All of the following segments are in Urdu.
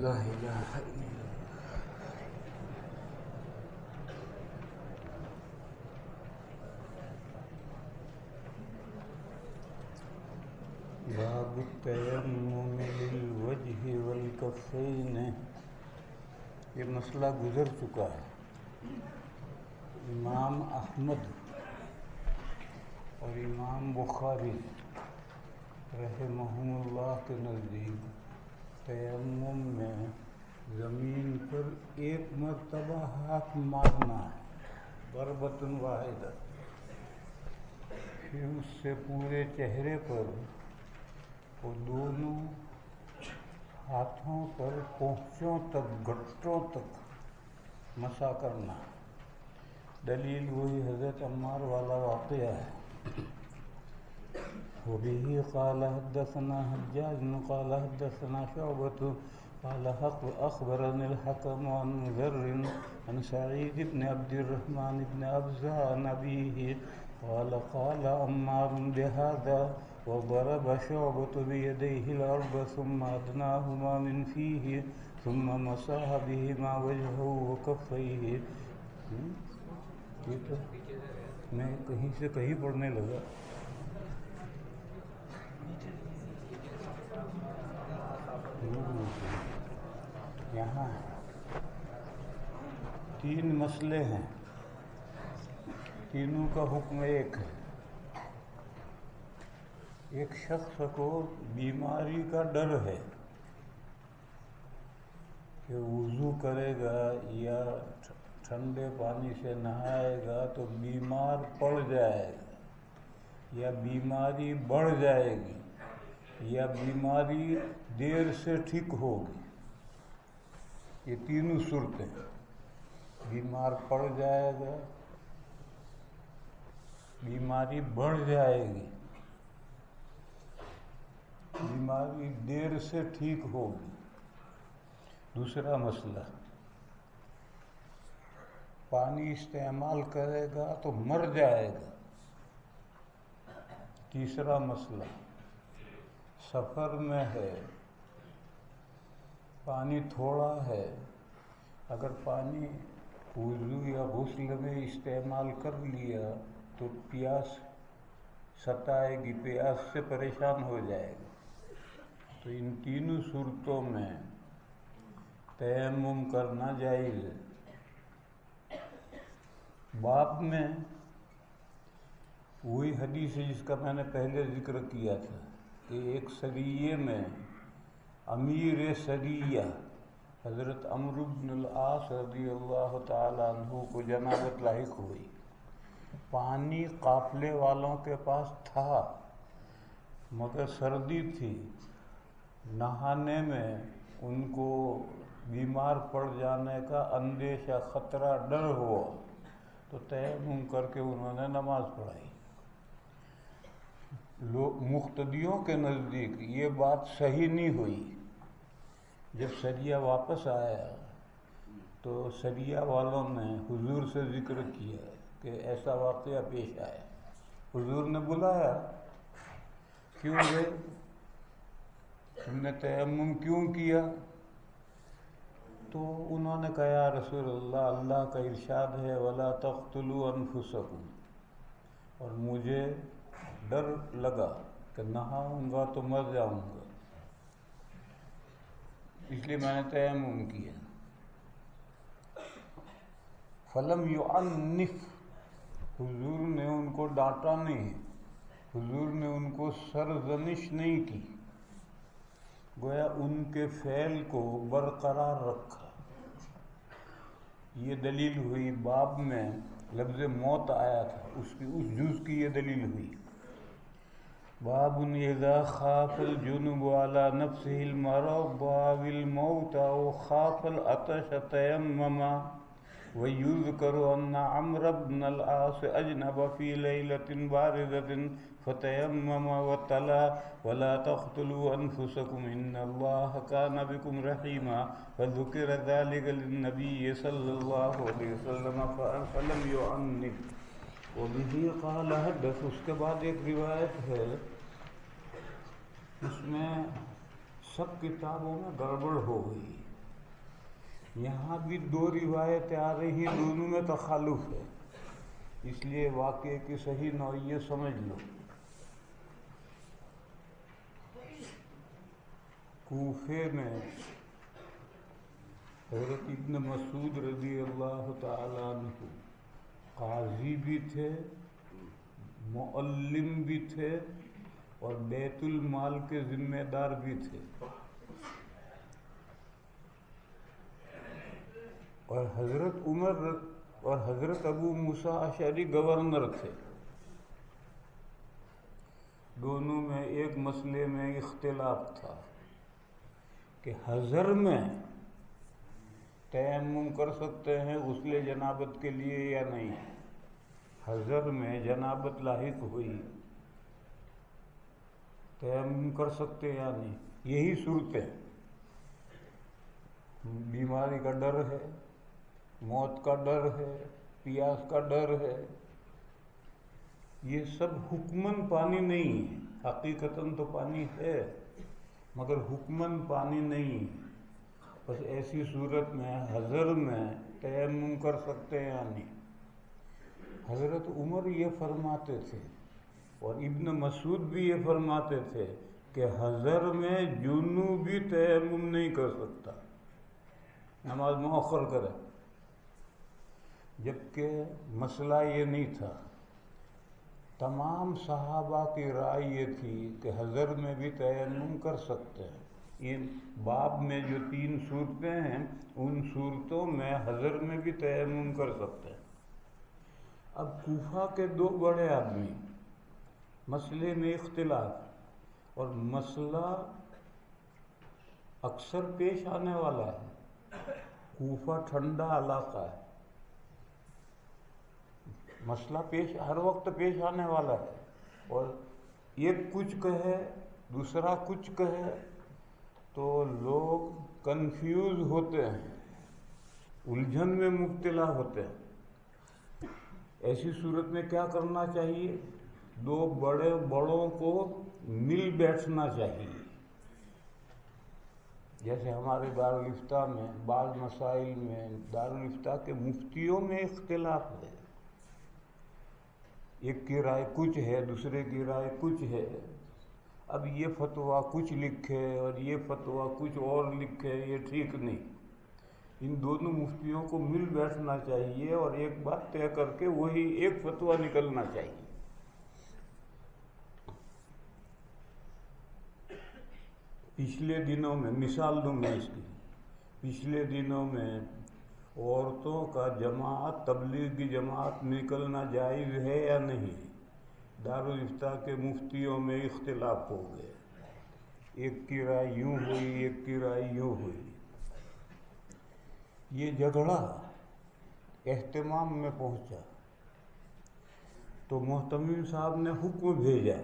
لا الہ الا باب التیمم للوجہ والکفین. یہ مسئلہ گزر چکا ہے. امام احمد اور امام بخاری رحمہم اللہ کے نزدیک تیمم میں زمین پر ایک مرتبہ ہاتھ مارنا ہے، ضربۃ واحدہ، پھر اس سے پورے چہرے پر اور دونوں ہاتھوں پر پونچھوں تک، گھٹنوں تک مسح کرنا. دلیل وہی حضرت عمار والا واقعہ ہے. وبه قال حدثنا حجاج قال حدثنا شعبة قال أخبرني الحكم عن ذر عن سعيد بن عبد الرحمن بن أبزة عن أبيه قال قال عمار بهذا وضرب شعبة بيديه الأرض ثم أدناهما من فيه ثم مسح بهما وجهه وكفيه. میں کہیں سے کہیں پڑھنے لگا. یہاں 3 مسئلے ہیں، تینوں کا حکم ایک ہے. ایک شخص کو بیماری کا ڈر ہے کہ وضو کرے گا یا ٹھنڈے پانی سے نہائے گا تو بیمار پڑ جائے گا، یا بیماری بڑھ جائے گی، یا بیماری دیر سے ٹھیک ہوگی. یہ تینوں صورتیں، بیمار پڑ جائے گا، بیماری بڑھ جائے گی، بیماری دیر سے ٹھیک ہوگی. دوسرا مسئلہ، پانی استعمال کرے گا تو مر جائے گا. تیسرا مسئلہ، سفر میں ہے، پانی تھوڑا ہے، اگر پانی وضو یا غسل میں استعمال کر لیا تو پیاس ستائے گی، پیاس سے پریشان ہو جائے گا. تو ان تینوں صورتوں میں تیمم کرنا جائز ہے. باب میں وہی حدیث ہے جس کا میں نے پہلے ذکر کیا تھا کہ ایک سریے میں امیر سریہ حضرت عمرو بن العاص رضی اللہ تعالی عنہ کو جنابت لاحق ہوئی. پانی قافلے والوں کے پاس تھا مگر سردی تھی، نہانے میں ان کو بیمار پڑ جانے کا اندیشہ، خطرہ، ڈر ہوا تو تیمم کر کے انہوں نے نماز پڑھائی. مقتدیوں کے نزدیک یہ بات صحیح نہیں ہوئی. جب سریہ واپس آیا تو سریہ والوں نے حضور سے ذکر کیا کہ ایسا واقعہ پیش آیا. حضور نے بلایا، کیوں گئے، تم نے تیمم کیوں کیا؟ تو انہوں نے کہا یا رسول اللہ، اللہ کا ارشاد ہے وَلَا تَقْتُلُوا أَنفُسَكُمْ، اور مجھے ڈر لگا کہ نہاؤں گا تو مر جاؤں گا، اس لیے میں نے تیمم کیا. فَلَمْ يُعَنِّفْ، حضور نے ان کو ڈانٹا نہیں، حضور نے ان کو سرزنش نہیں کی، گویا ان کے فعل کو برقرار رکھا. یہ دلیل ہوئی. باب میں لفظ موت آیا تھا، اس جز کی یہ دلیل ہوئی. باب اذا خاف الجنب على نفسه المرض او الموت او خاف العطش تيمم. ويذكر ان عمرو بن العاص اجنب في ليلة باردة فتيمم وتلا ولا تقتلوا انفسكم ان الله كان بكم رحيما. فذكر ذلك للنبي صلى الله عليه وسلم فلم يعنف. وبه قال حدث. اس کے بعد ایک روایت ہے، اس میں سب کتابوں میں گڑبڑ ہو گئی. یہاں بھی دو روایتیں آ رہی ہیں، دونوں میں تخالف ہے، اس لیے واقعے کی صحیح نوعیت سمجھ لو۔ کوفے میں حضرت ابن مسعود رضی اللہ تعالیٰ عنہ قاضی بھی تھے، معلم بھی تھے، اور بیت المال کے ذمہ دار بھی تھے، اور حضرت عمر اور حضرت ابو موسیٰ اشعری گورنر تھے۔ دونوں میں ایک مسئلے میں اختلاف تھا کہ حضر میں تیمم کر سکتے ہیں غسل جنابت کے لیے یا نہیں۔ حضر میں جنابت لاحق ہوئی، تیمم کر سکتے یا نہیں؟ یہی صورتیں، بیماری کا ڈر ہے، موت کا ڈر ہے، پیاس کا ڈر ہے، یہ سب حکماً پانی نہیں ہے، حقیقتاً تو پانی ہے مگر حکماً پانی نہیں۔ بس ایسی صورت میں حضر میں تیمم کر سکتے یا نہیں؟ حضرت عمر یہ فرماتے تھے اور ابن مسعود بھی یہ فرماتے تھے کہ حضر میں جنوبی تیمم نہیں کر سکتا، نماز مؤخر کرے، جبکہ مسئلہ یہ نہیں تھا۔ تمام صحابہ کی رائے یہ تھی کہ حضر میں بھی تیمم کر سکتے ہیں۔ ان باب میں جو 3 صورتیں ہیں ان صورتوں میں حضر میں بھی تیمم کر سکتے ہیں۔ اب کوفہ کے 2 بڑے آدمی، مسئلے میں اختلاف، اور مسئلہ اکثر پیش آنے والا ہے۔ کوفہ ٹھنڈا علاقہ ہے، مسئلہ ہر وقت پیش آنے والا ہے، اور ایک کچھ کہے دوسرا کچھ کہے تو لوگ کنفیوز ہوتے ہیں، الجھن میں مبتلا ہوتے ہیں۔ ایسی صورت میں کیا کرنا چاہیے؟ 2 بڑوں کو مل بیٹھنا چاہیے۔ جیسے ہمارے دارالفتہ میں بعض مسائل میں دارالفتہ کے مفتیوں میں اختلاف ہے، ایک کی رائے کچھ ہے، دوسرے کی رائے کچھ ہے۔ اب یہ فتویٰ کچھ لکھے اور یہ فتویٰ کچھ اور لکھے، یہ ٹھیک نہیں۔ ان دونوں مفتیوں کو مل بیٹھنا چاہیے اور ایک بات طے کر کے وہی ایک فتویٰ نکلنا چاہیے۔ پچھلے دنوں میں مثال دوں میں اس کی، پچھلے دنوں میں عورتوں کا جماعت تبلیغ کی جماعت نکلنا جائز ہے یا نہیں، دارالفتہ کے مفتیوں میں اختلاف ہو گئے، ایک کی رائے یوں ہوئی، ایک کی رائے یوں ہوئی۔ یہ جھگڑا اہتمام میں پہنچا تو محتمم صاحب نے حکم بھیجا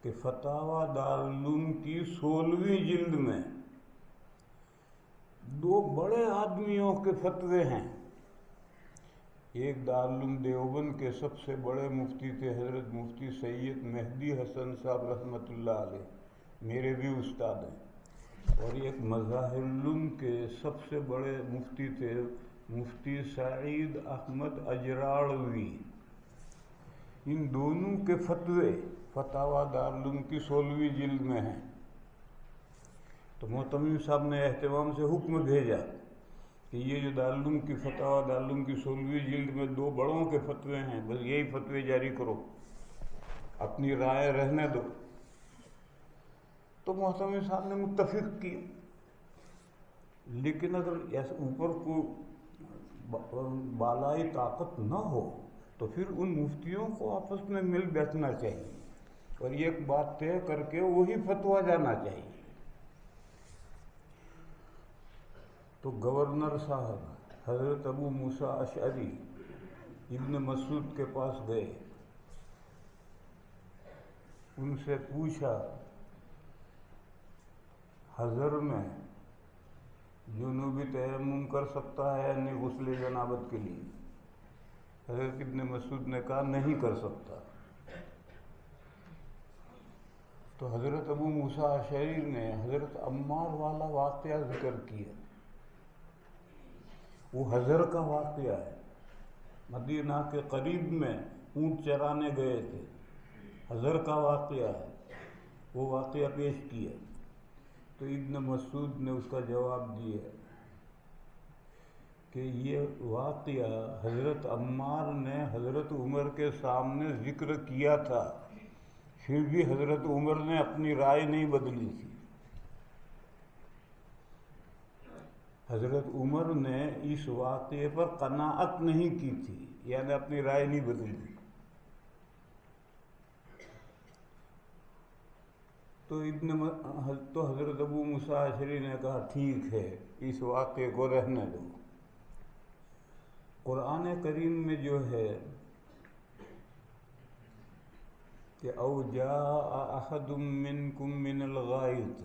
کہ فتاوی دارالعلوم کی 16ویں جلد میں 2 بڑے آدمیوں کے فتوے ہیں۔ ایک دارالعلوم دیوبند کے سب سے بڑے مفتی تھے حضرت مفتی سید مہدی حسن صاحب رحمۃ اللہ علیہ، میرے بھی استاد ہیں، اور ایک مظاہر العلوم کے سب سے بڑے مفتی تھے مفتی سعید احمد اجراڑوی۔ ان دونوں کے فتوے فتاوی دارالعلوم کی 16ویں جلد میں ہیں۔ تو محتمم صاحب نے اہتمام سے حکم بھیجا کہ یہ جو دارالعلوم کی فتاوی دارالعلوم کی 16ویں جلد میں 2 بڑوں کے فتوے ہیں، بس یہی فتوے جاری کرو، اپنی رائے رہنے دو۔ تو محتمم صاحب نے متفق کیا، لیکن اگر ایسے اوپر کو بالائی طاقت نہ ہو تو پھر ان مفتیوں کو آپس میں مل بیٹھنا چاہیے اور ایک بات طے کر کے وہی فتویٰ جانا چاہیے۔ تو گورنر صاحب حضرت ابو موسیٰ اشعری ابن مسعود کے پاس گئے، ان سے پوچھا حضر میں جنوبی تیمم کر سکتا ہے یعنی غسل جنابت کے لیے؟ حضرت ابن مسعود نے کہا نہیں کر سکتا۔ تو حضرت ابو موسیٰ اشعری نے حضرت عمار والا واقعہ ذکر کیا وہ حضر کا واقعہ ہے، مدینہ کے قریب میں اونٹ چرانے گئے تھے، حضر کا واقعہ ہے، وہ واقعہ پیش کیا تو ابن مسعود نے اس کا جواب دیا کہ یہ واقعہ حضرت عمار نے حضرت عمر کے سامنے ذکر کیا تھا، پھر بھی حضرت عمر نے اپنی رائے نہیں بدلی تھی۔ حضرت عمر نے اس واقعے پر قناعت نہیں کی تھی، یعنی اپنی رائے نہیں بدلی۔ تو حضرت ابو موسیٰ اشعری نے کہا ٹھیک ہے، اس واقعے کو رہنے دو۔ قرآن کریم میں جو ہے کہ او جاء احد منکم من الغائط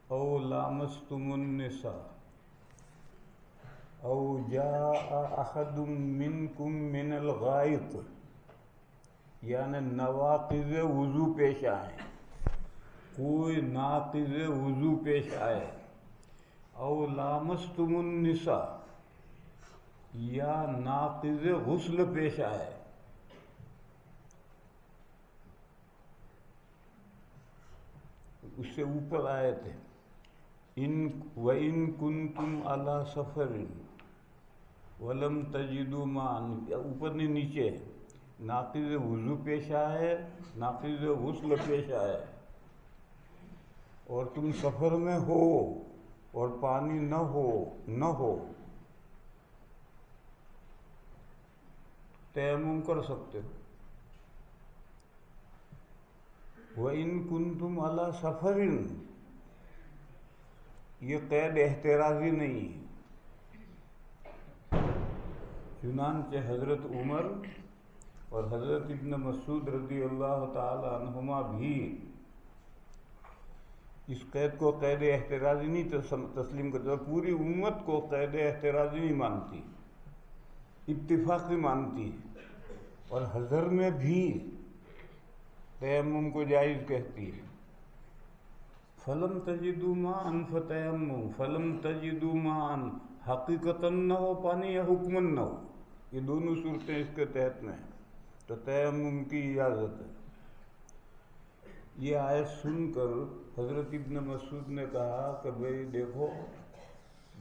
او لامستم النساء، او جاء احد منکم من الغائط یعنی نواقض وضو پیش آئیں، کوئی ناقض وضو پیش آئے، او لامستم النساء یا ناقض غسل پیش آئے، اس سے اوپر آئے تھے وَإِن كُنتُمْ عَلَى سَفَرٍ وَلَمْ تَجِدُوا مَاءً، اوپر نہیں نیچے، ناقض وضو پیش آئے، ناقض غسل پیش آئے، اور تم سفر میں ہو اور پانی نہ ہو تیمم کر سکتے ہو۔ وَإِن كُنتُمْ عَلَى سَفَرٍ، یہ قید احترازی نہیں، چنانچہ حضرت عمر اور حضرت ابن مسعود رضی اللہ تعالی عنہما بھی اس قید کو قید احترازی نہیں تسلیم کرتے، اور پوری امت کو قید احترازی نہیں مانتی، اتفاقی مانتی ہے، اور حضر میں بھی تیمم کو جائز کہتی ہے۔ فلم تجدوا ماء فتیمموا، فلم تجدوا ماء حقیقتاً نہ ہو پانی یا حکماً نہ ہو، یہ دونوں صورتیں اس کے تحت میں ہیں، تو تیمم کی اجازت ہے۔ یہ آیت سن کر حضرت ابن مسعود نے کہا کہ بھئی دیکھو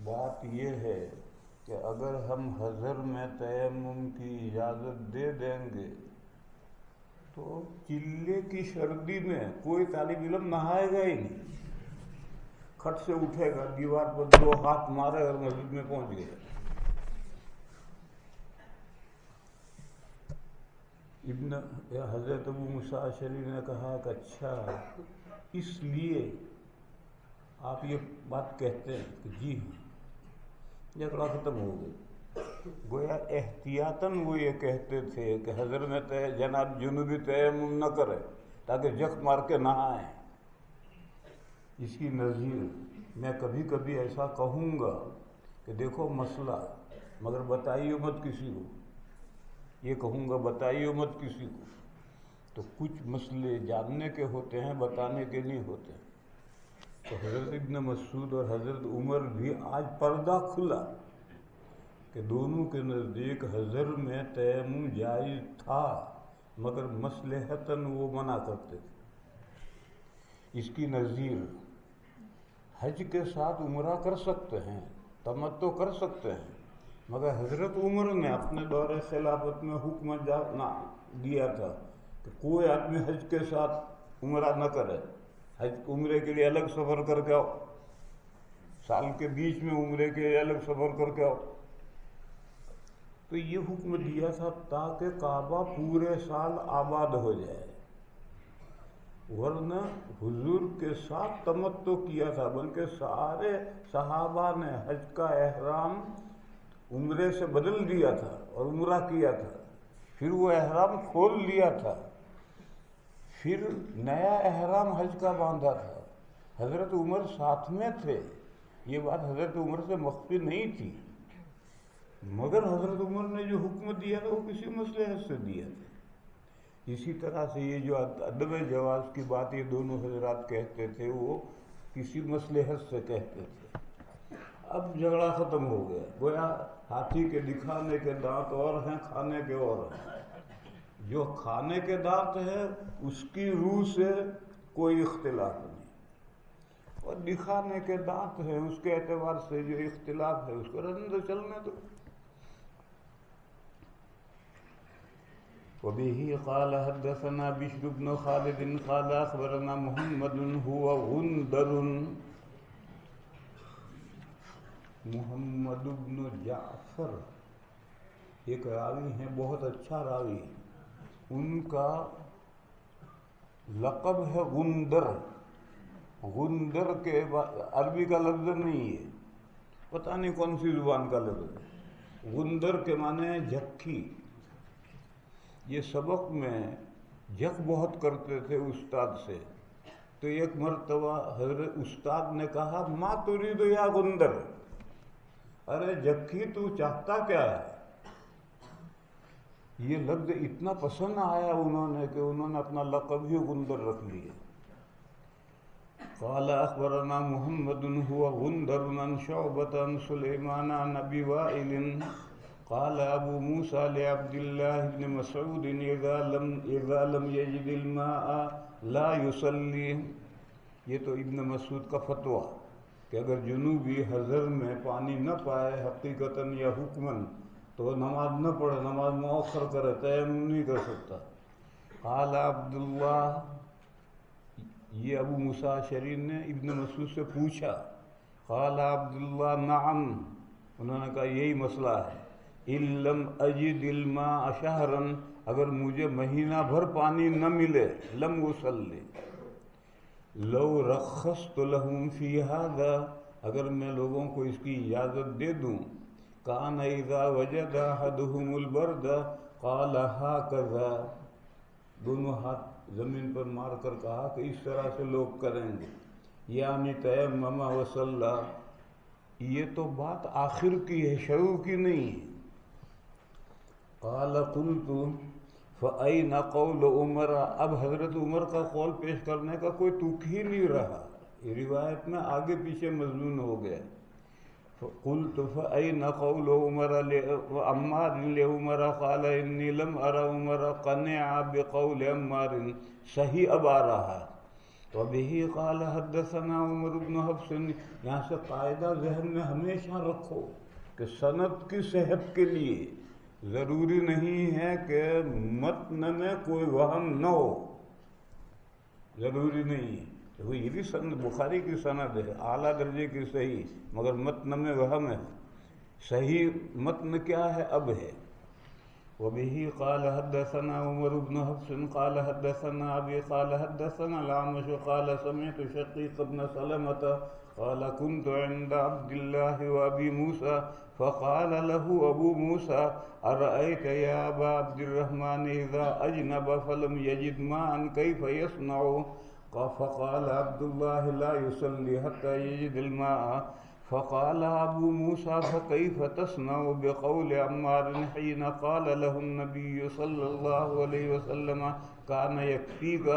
بات یہ ہے کہ اگر ہم حضر میں تیمم کی اجازت دے دیں گے تو چلے کی سردی میں کوئی طالب علم نہائے گا ہی نہیں، کھٹ سے اٹھے گا، دیوار پر 2 ہاتھ مارے اور مسجد میں پہنچ گیا۔ حضرت ابو موسیٰ اشعری نے کہا کہ اچھا اس لیے آپ یہ بات کہتے ہیں کہ جی ہاں، جھگڑا ختم ہو گیا۔ گویا احتیاطاً وہ یہ کہتے تھے کہ حضر میں جناب جنوبی تیمم نہ کرے تاکہ جھک مار کے نہ آئیں۔ اس کی نظیر میں کبھی کبھی ایسا کہوں گا کہ دیکھو مسئلہ، مگر بتائیے مت کسی کو، یہ کہوں گا بتائیے مت کسی کو، تو کچھ مسئلے جاننے کے ہوتے ہیں، بتانے کے نہیں ہوتے۔ تو حضرت ابن مسعود اور حضرت عمر بھی آج پردہ کھلا کہ دونوں کے نزدیک حضر میں تیمم جائز تھا، مگر مصلحتاً وہ منع کرتے تھے۔ اس کی نظیر حج کے ساتھ عمرہ کر سکتے ہیں، تمتع کر سکتے ہیں، مگر حضرت عمر نے اپنے دور خلافت میں حکم دیا تھا کہ کوئی آدمی حج کے ساتھ عمرہ نہ کرے، عمرے کے لیے الگ سفر کر کے آؤ، سال کے بیچ میں عمرے کے لیے الگ سفر کر کے آؤ۔ تو یہ حکم دیا تھا تاکہ کعبہ پورے سال آباد ہو جائے، ورنہ حضور کے ساتھ تمتع کیا تھا، بلکہ سارے صحابہ نے حج کا احرام عمرے سے بدل دیا تھا اور عمرہ کیا تھا، پھر وہ احرام کھول لیا تھا، پھر نیا احرام حج کا باندھا تھا۔ حضرت عمر ساتھ میں تھے، یہ بات حضرت عمر سے مخفی نہیں تھی، مگر حضرت عمر نے جو حکم دیا تھا وہ کسی مصلحت سے دیا تھا۔ اسی طرح سے یہ جو عدم جواز کی بات یہ دونوں حضرات کہتے تھے وہ کسی مصلحت سے کہتے تھے۔ اب جھگڑا ختم ہو گیا، گویا ہاتھی کے دکھانے کے دانت اور ہیں، کھانے کے اور ہیں۔ جو کھانے کے دانت ہے اس کی روح سے کوئی اختلاف نہیں، اور دکھانے کے دانت ہے اس کے اعتبار سے جو اختلاف ہے اس کو رہنے دو، چلنے دو۔ وبه قال حدثنا بشر بن خالد قال اخبرنا محمد هو غندر، محمد بن جعفر ایک راوی ہیں، بہت اچھا راوی ہے، ان کا لقب ہے غندر۔ غندر کے عربی کا لفظ نہیں ہے، پتہ نہیں کون سی زبان کا لفظ ہے۔ غندر کے معنی ہے جھکی۔ یہ سبق میں جھک بہت کرتے تھے استاد سے، تو ایک مرتبہ حضرت استاد نے کہا ما تريد یا غندر، ارے جھکی تو چاہتا کیا ہے؟ یہ لفظ اتنا پسند آیا انہوں نے کہ انہوں نے اپنا لقب ہی غندر رکھ لیا۔ قال اخبرنا محمد هو غندر عن شعبة عن سليمان عن ابي وائل قال ابو موسى لعبد الله بن مسعود اذا لم يجد الماء لا يصلي، یہ تو ابن مسعود کا فتویٰ کہ اگر جنوبی حضر میں پانی نہ پائے حقیقتاً یا حکماً تو نماز نہ پڑھے، نماز مؤخر کرے، تیمم نہیں کر سکتا۔ قال عبداللہ، یہ ابو موسیٰ اشعری نے ابن مسعود سے پوچھا، قال عبداللہ نعم، انہوں نے کہا یہی مسئلہ ہے، ان لم اجد الماء شہرا، اگر مجھے مہینہ بھر پانی نہ ملے، لم اصلی، لو رخصت لهم فی ھذا، اگر میں لوگوں کو اس کی اجازت دے دوں، کان اذا وجد احدهم البرد قال ھکذا، دونوں ہاتھ زمین پر مار کر کہا کہ اس طرح سے لوگ کریں گے، یعنی تیمم وصلی۔ یہ تو بات آخر کی ہے، شروع کی نہیں ہے۔ قال قلت فأین قول عمر، اب حضرت عمر کا قول پیش کرنے کا کوئی تک ہی نہیں رہا، یہ روایت میں آگے پیچھے مضمون ہو گیا۔ قلت فأین قول عمر عمار لعمر قال انی لم ارى عمر قنع بقول عمار، صحیح اب آ رہا ہے۔ وبه قال حدثنا عمر بن حفص، یہاں سے قاعدہ ذہن میں ہمیشہ رکھو کہ سند کی صحت کے لیے ضروری نہیں ہے کہ متن میں کوئی وہم نہ ہو، ضروری نہیں ہے۔ یہ بھی سند بخاری کی سند ہے، اعلیٰ درجے کی صحیح، مگر متن میں وہم ہے، صحیح متن کیا ہے اب ہے۔ وبه قال حدثنا عمر بن حفص قال حدثنا ابي قال حدثنا الاعمش قال سمعت شقيق بن سلمة قال كنت عند عبد الله وابي موسى فقال له ابو موسى ارايت يا ابا عبد الرحمن اذا اجنب فلم يجد ماء كيف يصنع؟ فقال عبد الله لا يصلي حتى يجد الماء، فقال ابو موسى فكيف تصنع بقول عمار حين قال له النبي صلى الله عليه وسلم كان يكفيك؟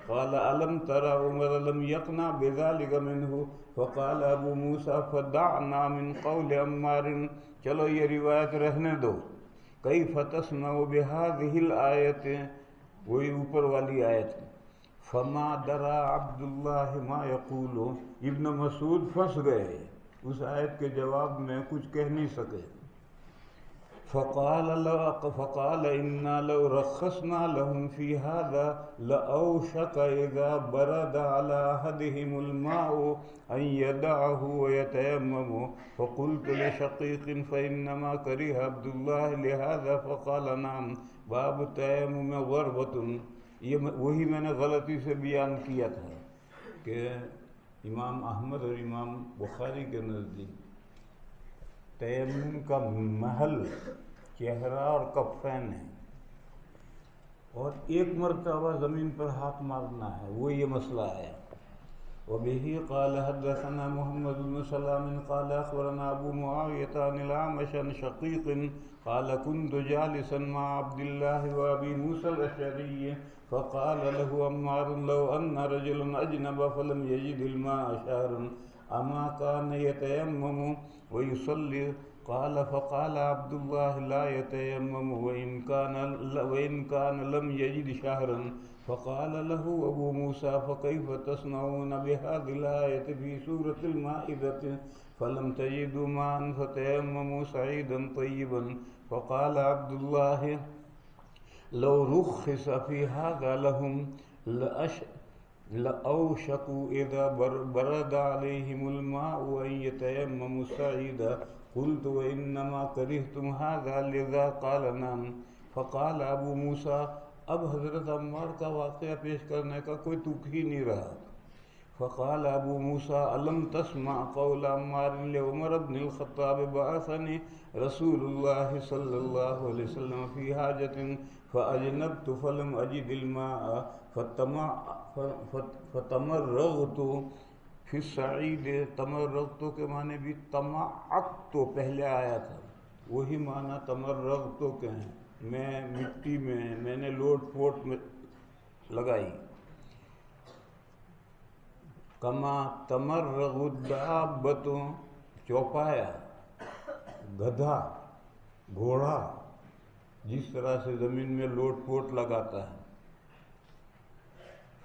قال الم ترى عمر لم يقنع بذلك منه؟ فقال ابو موسى فدعنا من قول عمار، چلو یہ روایت رہنے دو، كيف تصنع بهذه الآية، وہی اوپر والی آیت، فما درى عبد الله ما يقول، ابن مسعود پھنس گئے، اس آیت کے جواب میں کچھ کہہ نہیں سکے۔ فقال انا لو رخصنا لهم في هذا لاوشك اذا برد على احدهم الماء ان يدعه ويتيمم، فقلت لشقيق فانما كره عبد الله لهذا فقال نعم باب التيمم غربة۔ یہ وہی میں نے غلطی سے بیان کیا تھا کہ امام احمد اور امام بخاری کے نزدیک تیمم کا محل چہرہ اور کفین ہے، اور ایک مرتبہ زمین پر ہاتھ مارنا ہے، وہ یہ مسئلہ ہے۔ وبه قال حدثنا محمد بن سلام قال اخبرنا ابو معاوية عن الاعمش عن شقيق قال كنت جالسا مع عبد الله وابي موسى الاشعري فقال له عمار لو ان رجلا اجنب فلم يجد الماء شهرا اما کان یتیمم ویصلی قال فقال عبد الله لا يتيمم وإن كان لم يجد شهرا فقال له أبو موسى فكيف تصنعون بهذه الآية في سورة المائدة فلم تجدوا ماء فتيمموا صعيدا طيبا فقال عبد الله لو رخص في هذا لهم لأوشكوا إذا برد عليهم الماء أن يتيمموا صعيدا قلت وإنما كرهتم هذا لذا قال نعم فقال ابو موسیٰ اب حضرت عمار کا واقعہ پیش کرنے کا کوئی تک ہی نہیں رہا. فقال ابو موسیٰ الم تسمع قول عمار لعمر بن الخطاب بعثني رسول الله صلى الله عليه وسلم في حاجة فأجنبت فلم أجد الماء فتمرغت فی الصعید. تمرغتو کے معنی بھی تمعقتو پہلے آیا تھا، وہی معنی تمرغتو کے ہیں. میں مٹی میں نے لوٹ پوٹ میں لگائی. کما تمرغ الدابۃ چوپایا، گدھا گھوڑا جس طرح سے زمین میں لوٹ پوٹ لگاتا ہے.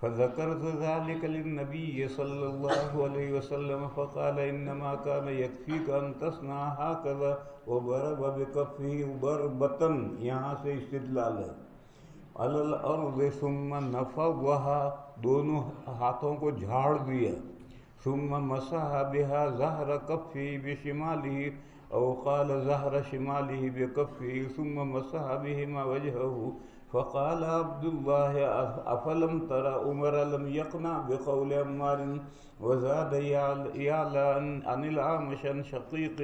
فذكرت ذلك للنبي صلى الله عليه وسلم فقال إنما كان يكفيك أن تصنع هكذا وضرب بكفه ضربة، یہاں سے استدلال ہے، على الأرض ثم نفضها، دونوں ہاتھوں کو جھاڑ دیا، ثم مسح بها ظهر كفه بشماله أو قال ظهر شماله بكفه ثم مسح بهما وجهه. فقال عبد الله افلم ترى عمر لم يقنع بقول عمار وزاد يعلى عن الأعمش عن شقيق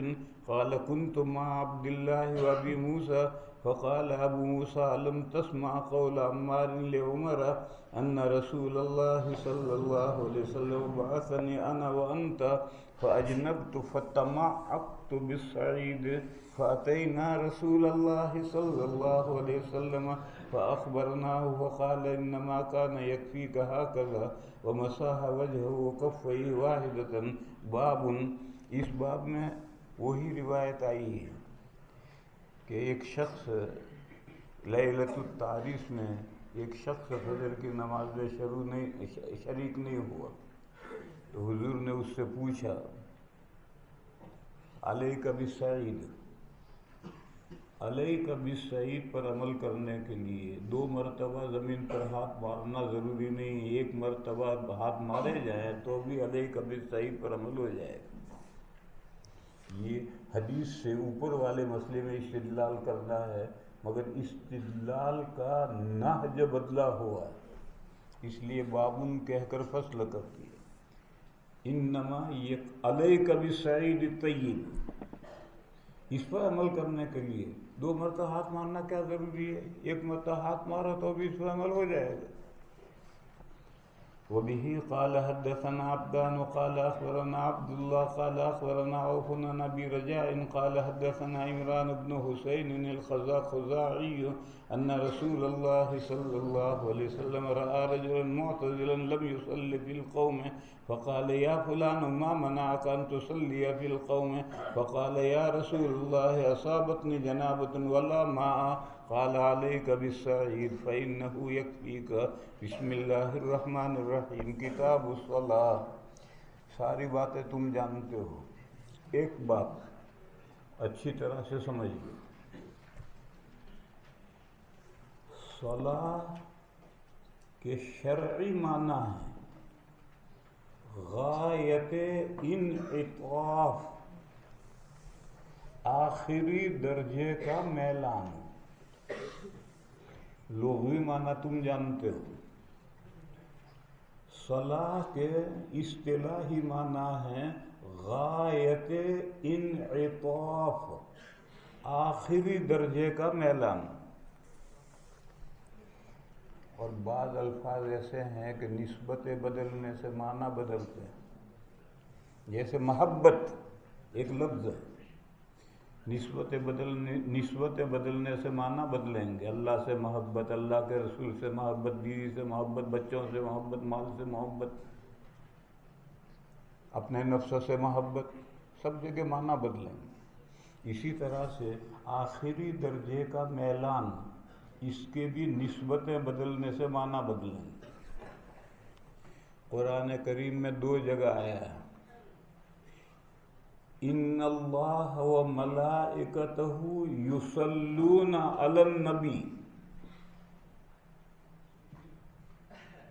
قال كنت مع عبد الله وابي موسى فقال ابو موسى لم تسمع قول عمار لعمر ان رسول الله صلى الله عليه وسلم بعثني انا وانت فاجنبت فتمعقت بالصعيد فأتينا رسول الله صلى الله عليه وسلم فأخبرناه فقال إنما كان يكفيك هكذا ومسح وجهه وكفيه واحدة. باب، اس باب میں وہی روایت آئی ہے کہ ایک شخص لیلۃ التعریس میں ایک شخص فجر کی نماز میں شریک نہیں ہوا تو حضور نے اس سے پوچھا علیک بالصعید، علیک بالصعید پر عمل کرنے کے لیے 2 مرتبہ زمین پر ہاتھ مارنا ضروری نہیں، 1 مرتبہ ہاتھ مارے جائیں تو بھی علیک بالصعید پر عمل ہو جائے گا. یہ حدیث سے اوپر والے مسئلے میں استدلال کرنا ہے، مگر استدلال کا نہج بدلا ہوا ہے، اس لیے بابن کہہ کر فصل کر دیا. انما علیک بالصعید الطیب، اس پر عمل کرنے کے لیے 2 مرتبہ ہاتھ مارنا کیا ضروری ہے؟ 1 مرتبہ ہاتھ مارا تو بھی اس پر عمل ہو جائے گا. وبه قال حدثنا عبدان قال اخبرنا عبد الله قال اخبرنا عوف بن ابي رجاء قال حدثنا عمران بن حسين الخزاعي ان رسول الله صلى الله عليه وسلم راى رجلا معتزلا لم يصلي في القوم فقال يا فلان ما منعك ان تصلي في القوم فقال يا رسول الله اصابتني جنابة ولا ماء قال عليك بالصعيد فإنه يكفيك. بسم اللہ الرحمن الرحیم. کتاب الصلاۃ. ساری باتیں تم جانتے ہو، ایک بات اچھی طرح سے سمجھیے، صلاۃ کے شرعی معنی ہے غایت انعطاف، آخری درجے کا میلان. لغوی معنی تم جانتے ہو. صلاح کے اصطلاحی معنی ہے غایت انعطاف، آخری درجے کا میلان. اور بعض الفاظ ایسے ہیں کہ نسبت بدلنے سے معنی بدلتے ہیں، جیسے محبت ایک لفظ ہے، نسبت بدلنے سے معنی بدلیں گے. اللہ سے محبت، اللہ کے رسول سے محبت، بیوی سے محبت، بچوں سے محبت، مال سے محبت. اپنے نفس سے محبت، سب جگہ معنی بدلیں گے۔ اسی طرح سے آخری درجے کا میلان، اس کے بھی نسبتیں بدلنے سے معنی بدلیں گے۔ قرآن کریم میں 2 جگہ آیا ہے، ان اللہ و ملائکتہ یصلون علی النبی،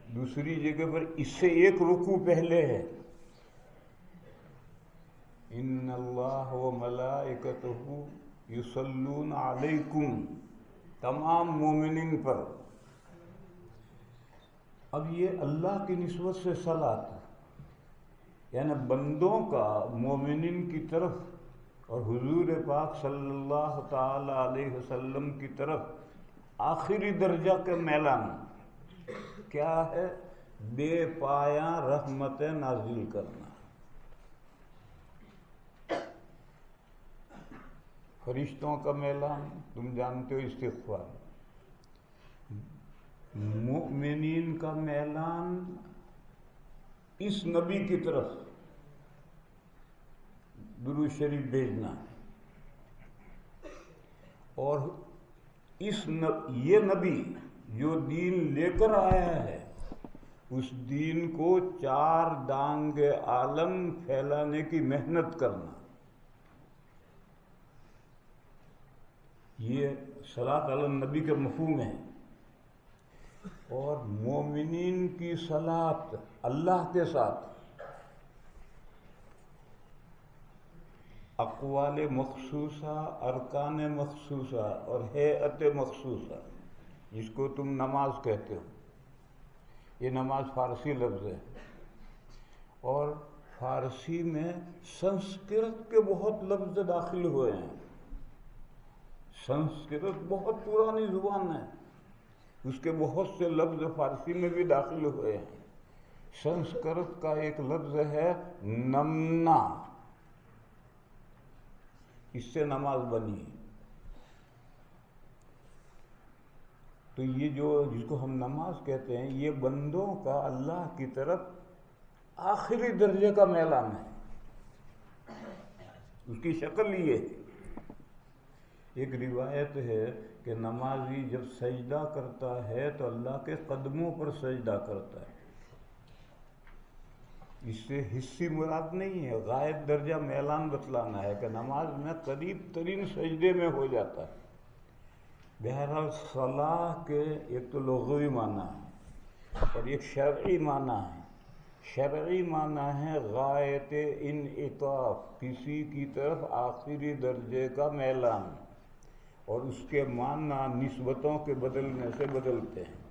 دوسری جگہ پر اس سے ایک رکوع پہلے ہے، ان اللہ و ملائکتہ یصلون علیکم، تمام مومنین پر۔ اب یہ اللہ کی نسبت سے صلاۃ، یعنی بندوں کا مومنین کی طرف اور حضور پاک صلی اللہ تعالی علیہ وسلم کی طرف آخری درجہ کا میلان کیا ہے؟ بے پایاں رحمتیں نازل کرنا۔ فرشتوں کا میلان تم جانتے ہو، استغفار۔ مؤمنین کا میلان اس نبی کی طرف درود شریف بھیجنا، اور یہ نبی جو دین لے کر آیا ہے، اس دین کو 4 دانگ عالم پھیلانے کی محنت کرنا۔ یہ صلاۃ علی النبی کے مفہوم ہے۔ اور مومنین کی صلاۃ اللہ کے ساتھ اقوال مخصوصہ، ارکان مخصوصہ اور ہیئت مخصوصہ، جس کو تم نماز کہتے ہو۔ یہ نماز فارسی لفظ ہے، اور فارسی میں سنسکرت کے بہت لفظ داخل ہوئے ہیں۔ سنسکرت بہت پرانی زبان ہے، اس کے بہت سے لفظ فارسی میں بھی داخل ہوئے ہیں۔ سنسکرت کا ایک لفظ ہے نمنا، اس سے نماز بنی۔ تو یہ جس کو ہم نماز کہتے ہیں، یہ بندوں کا اللہ کی طرف آخری درجے کا میلان ہے۔ اس کی شکل یہ ہے۔ ایک روایت ہے کہ نمازی جب سجدہ کرتا ہے تو اللہ کے قدموں پر سجدہ کرتا ہے۔ اس سے حصی مراد نہیں ہے، غائب درجہ میلان بتلانا ہے کہ نماز میں قریب ترین سجدے میں ہو جاتا ہے۔ بہرحال صلاح کے ایک تو لغوی معنی ہے اور ایک شرعی معنی ہے۔ شرعی معنی ہے غایت انعطاف، کسی کی طرف آخری درجے کا میلان، اور اس کے معنی نسبتوں کے بدلنے سے بدلتے ہیں۔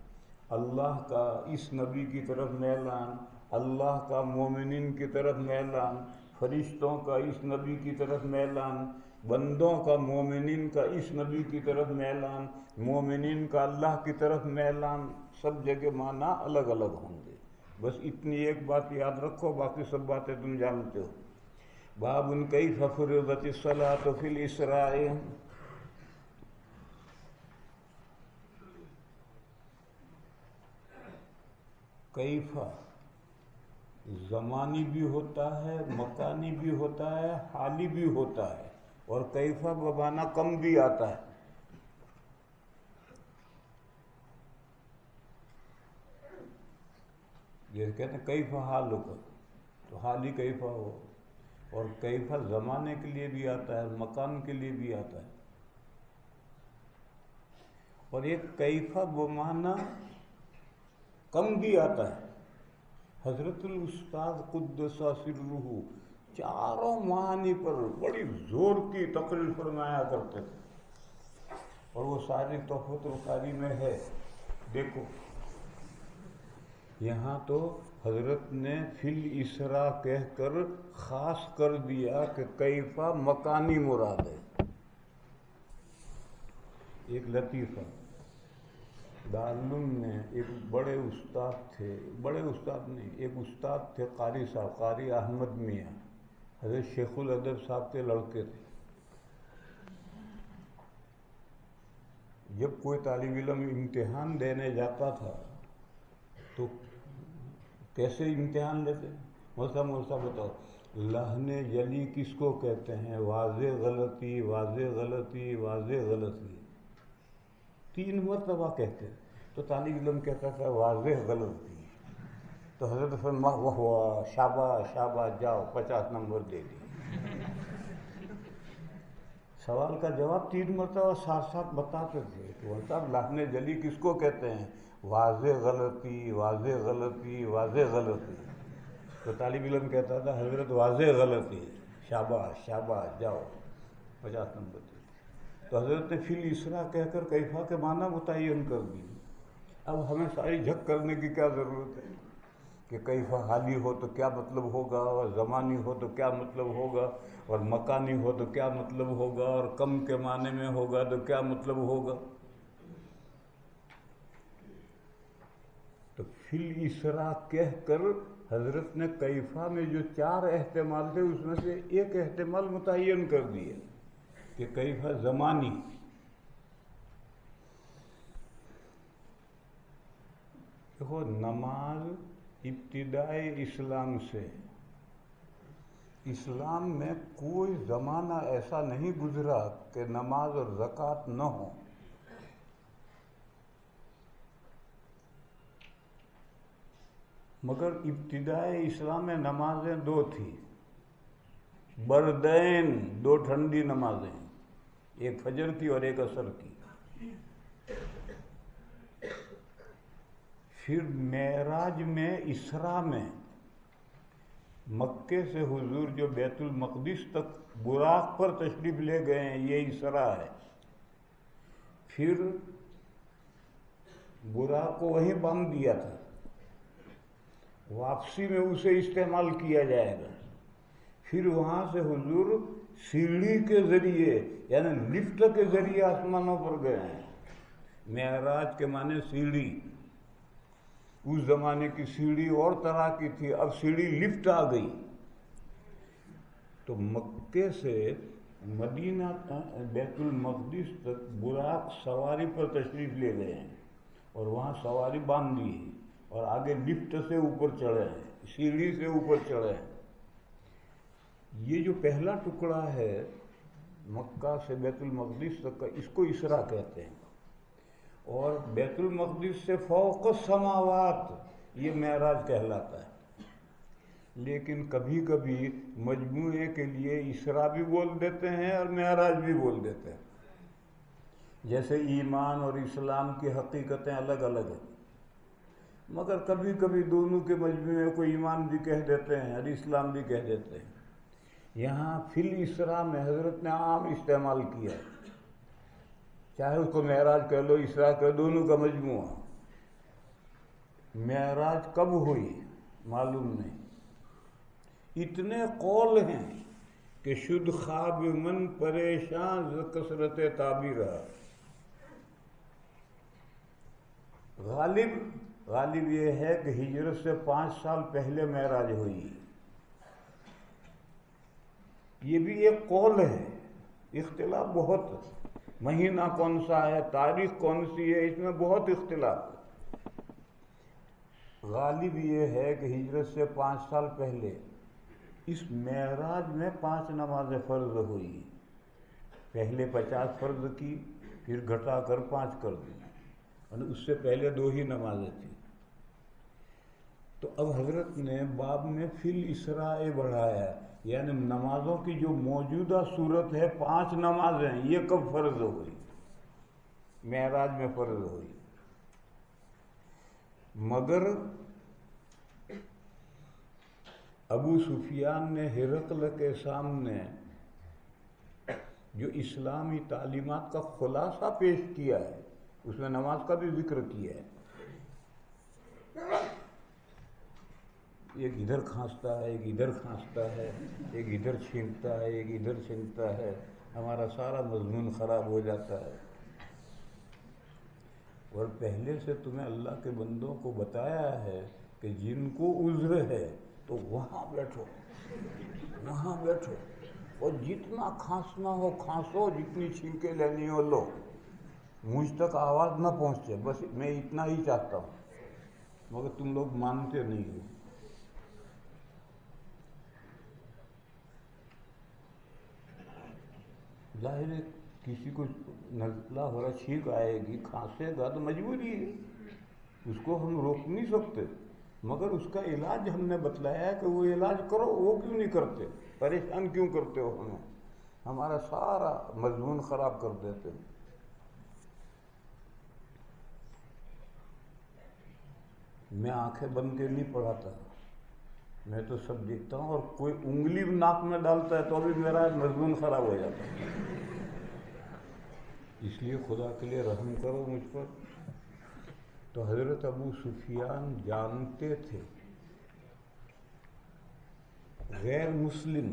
اللہ کا اس نبی کی طرف میلان، اللہ کا مومنین کی طرف میلان، فرشتوں کا اس نبی کی طرف میلان، بندوں کا مومنین کا اس نبی کی طرف میلان، مومنین کا اللہ کی طرف میلان، سب جگہ معنی الگ الگ ہوں گے۔ بس اتنی ایک بات یاد رکھو، باقی سب باتیں تم جانتے ہو۔ باب کیف فرضت الصلاۃ فی الاسراء، کیف زمانی بھی ہوتا ہے، مکانی بھی ہوتا ہے، حالی بھی ہوتا ہے، اور کیف بمعنی کم بھی آتا ہے۔ یہ کہتے ہیں کیف حالک، تو حالی کیف ہو، اور کیف زمانے کے لیے بھی آتا ہے، مکان کے لیے بھی آتا ہے۔ اور ایک کیف بمعنی کم بھی آتا ہے۔ حضرت الاستاذ قدس سرہ چاروں معانی پر بڑی زور کی تقریر فرمایا کرتے تھے، اور وہ ساری تحفۃ القاری میں ہے۔ دیکھو یہاں تو حضرت نے فی الاسراء کہہ کر خاص کر دیا کہ کیفہ مکانی مراد ہے۔ ایک لطیفہ، دارالعلوم میں ایک بڑے استاد تھے، بڑے استاد نہیں، ایک استاد تھے قاری صاحب، قاری احمد میاں، حضرت شیخ الادب صاحب کے لڑکے تھے۔ جب کوئی طالب علم امتحان دینے جاتا تھا تو کیسے امتحان لیتے؟ موسا بتاؤ، لحن جلی کس کو کہتے ہیں؟ واضح غلطی، واضح غلطی، واضح غلطی، 3 مرتبہ کہتے ہیں۔ تو طالب علم کہتا تھا واضح غلطی، تو حضرت فرمایا واہ شاباش شاباش، جاؤ 50 نمبر دے دی۔ سوال کا جواب 3 مرتبہ ساتھ ساتھ بتاتے تھے کہ صاحب لحن جلی کس کو کہتے ہیں؟ واضح غلطی، واضح غلطی، واضح غلطی۔ تو طالب علم کہتا تھا حضرت واضح غلطی، شاباش شاباش، جاؤ 50 نمبر دے دی۔ تو حضرت نے فی الاسرا کہہ کر کیفا کے معنی متعین کر دی۔ اب ہمیں ساری جھک کرنے کی کیا ضرورت ہے کہ کیفا حالی ہو تو کیا مطلب ہوگا، اور زمانی ہو تو کیا مطلب ہوگا، اور مکانی ہو تو کیا مطلب ہوگا، اور کم کے معنی میں ہوگا تو کیا مطلب ہوگا۔ تو فی الاسرا کہہ کر حضرت نے کیفا میں جو 4 احتمال تھے اس میں سے ایک احتمال متعین کر دیے کہ کیفا زمانی۔ دیکھو نماز ابتدائے اسلام سے اسلام میں کوئی زمانہ ایسا نہیں گزرا کہ نماز اور زکوٰۃ نہ ہو۔ مگر ابتدائے اسلام میں نمازیں 2 تھیں، بردین، 2 ٹھنڈی نمازیں، ایک فجر کی اور ایک عصر کی۔ پھر معراج میں، اسراء میں، مکے سے حضور جو بیت المقدس تک براق پر تشریف لے گئے ہیں، یہ اسراء ہے۔ پھر براق کو وہیں باندھ دیا تھا، واپسی میں اسے استعمال کیا جائے گا۔ پھر وہاں سے حضور سیڑھی کے ذریعے یعنی لفٹ کے ذریعے آسمانوں پر گئے ہیں۔ معراج کے معنی سیڑھی، اس زمانے کی سیڑھی اور طرح کی تھی، اب سیڑھی لفٹ آ گئی۔ تو مکے سے مدینہ بیت المقدس تک براق سواری پر تشریف لے گئے ہیں اور وہاں سواری باندھ دی ہے، اور آگے لفٹ سے اوپر چڑھے ہیں، سیڑھی سے اوپر چڑھے ہیں۔ یہ جو پہلا ٹکڑا ہے مکہ سے بیت المقدس تک کا، اس کو اسراء کہتے ہیں، اور بیت المقدس سے فوق السماوات یہ معراج کہلاتا ہے۔ لیکن کبھی کبھی مجموعے کے لیے اسراء بھی بول دیتے ہیں اور معراج بھی بول دیتے ہیں، جیسے ایمان اور اسلام کی حقیقتیں الگ الگ ہیں، مگر کبھی کبھی دونوں کے مجموعے کو ایمان بھی کہہ دیتے ہیں اور اسلام بھی کہہ دیتے ہیں۔ یہاں فی الاسراء میں حضرت نے عام استعمال کیا ہے، چاہے اس کو معراج کہہ لو، اسراء کہہ لو، دونوں کا مجموعہ۔ معراج کب ہوئی معلوم نہیں، اتنے قول ہیں کہ شد خواب من پریشان ز کثرت تعبیر۔ غالب یہ ہے کہ ہجرت سے 5 سال پہلے معراج ہوئی، یہ بھی ایک قول ہے، اختلاف بہت ہے، مہینہ کون سا ہے، تاریخ کون سی ہے، اس میں بہت اختلاف ہے۔ غالب یہ ہے کہ ہجرت سے 5 سال پہلے اس معراج میں 5 نمازیں فرض ہوئی، پہلے 50 فرض کی، پھر گھٹا کر 5 کر دی، اور اس سے پہلے 2 ہی نمازیں تھیں۔ تو اب حضرت نے باب میں فی الاسراء بڑھایا، یعنی نمازوں کی جو موجودہ صورت ہے 5 نمازیں، یہ کب فرض ہوئی؟ معراج میں فرض ہوئی۔ مگر ابو سفیان نے ہرقل کے سامنے جو اسلامی تعلیمات کا خلاصہ پیش کیا ہے، اس میں نماز کا بھی ذکر کیا ہے۔ ایک ادھر کھانستا ہے، ایک ادھر کھانستا ہے، ایک ادھر چھینکتا ہے، ایک ادھر چھینکتا ہے، ہمارا سارا مضمون خراب ہو جاتا ہے۔ اور پہلے سے تمہیں اللہ کے بندوں کو بتایا ہے کہ جن کو عذر ہے تو وہاں بیٹھو، وہاں بیٹھو، اور جتنا کھانسنا ہو کھانسو، جتنی چھینکیں لینی ہو لو، مجھ تک آواز نہ پہنچے، بس میں اتنا ہی چاہتا ہوں، مگر تم لوگ مانتے نہیں ہو۔ ظاہر ہے کسی کو نزلہ ہو رہا، چھینک آئے گی، کھانسے گا تو مجبوری ہے، اس کو ہم روک نہیں سکتے، مگر اس کا علاج ہم نے بتلایا ہے کہ وہ علاج کرو۔ وہ کیوں نہیں کرتے؟ پریشان کیوں کرتے ہو ہمیں؟ ہمارا سارا مضمون خراب کر دیتے ہیں۔ میں آنکھیں بند کے نہیں پڑھاتا، میں تو سب دیکھتا ہوں، اور کوئی انگلی ناک میں ڈالتا ہے تو بھی میرا مضمون خراب ہو جاتا ہے۔ اس لیے خدا کے لیے رحم کرو مجھ پر۔ تو حضرت ابو سفیان جانتے تھے غیر مسلم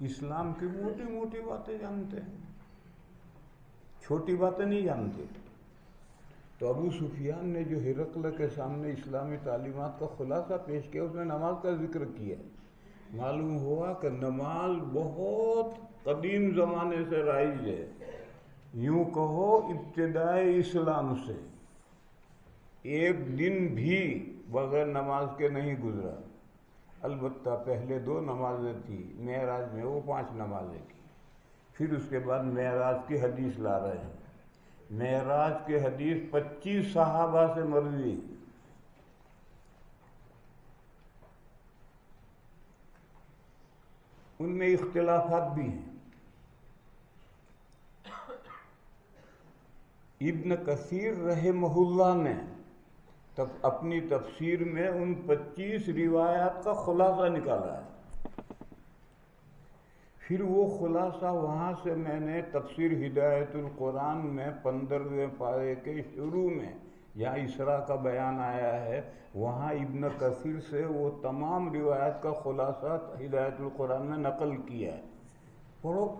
اسلام کی موٹی موٹی باتیں جانتے ہیں، چھوٹی باتیں نہیں جانتے۔ تو ابو سفیان نے جو ہرقل کے سامنے اسلامی تعلیمات کا خلاصہ پیش کیا، اس نے نماز کا ذکر کیا۔ معلوم ہوا کہ نماز بہت قدیم زمانے سے رائج ہے، یوں کہو ابتدائے اسلام سے ایک دن بھی بغیر نماز کے نہیں گزرا۔ البتہ پہلے 2 نمازیں تھی، معراج میں وہ 5 نمازیں کی، پھر اس کے بعد معراج کی حدیث لا رہے ہیں۔ معراج کی حدیث 25 صحابہ سے مروی، ان میں اختلافات بھی ہیں۔ ابن کثیر رحمہ اللہ نے اپنی تفسیر میں ان 25 روایات کا خلاصہ نکالا ہے، پھر وہ خلاصہ وہاں سے میں نے تفسیر ہدایت القرآن میں 15ویں پارے کے شروع میں جہاں اسراء کا بیان آیا ہے، وہاں ابن کثیر سے وہ تمام روایات کا خلاصہ ہدایت القرآن میں نقل کیا ہے۔ پڑھو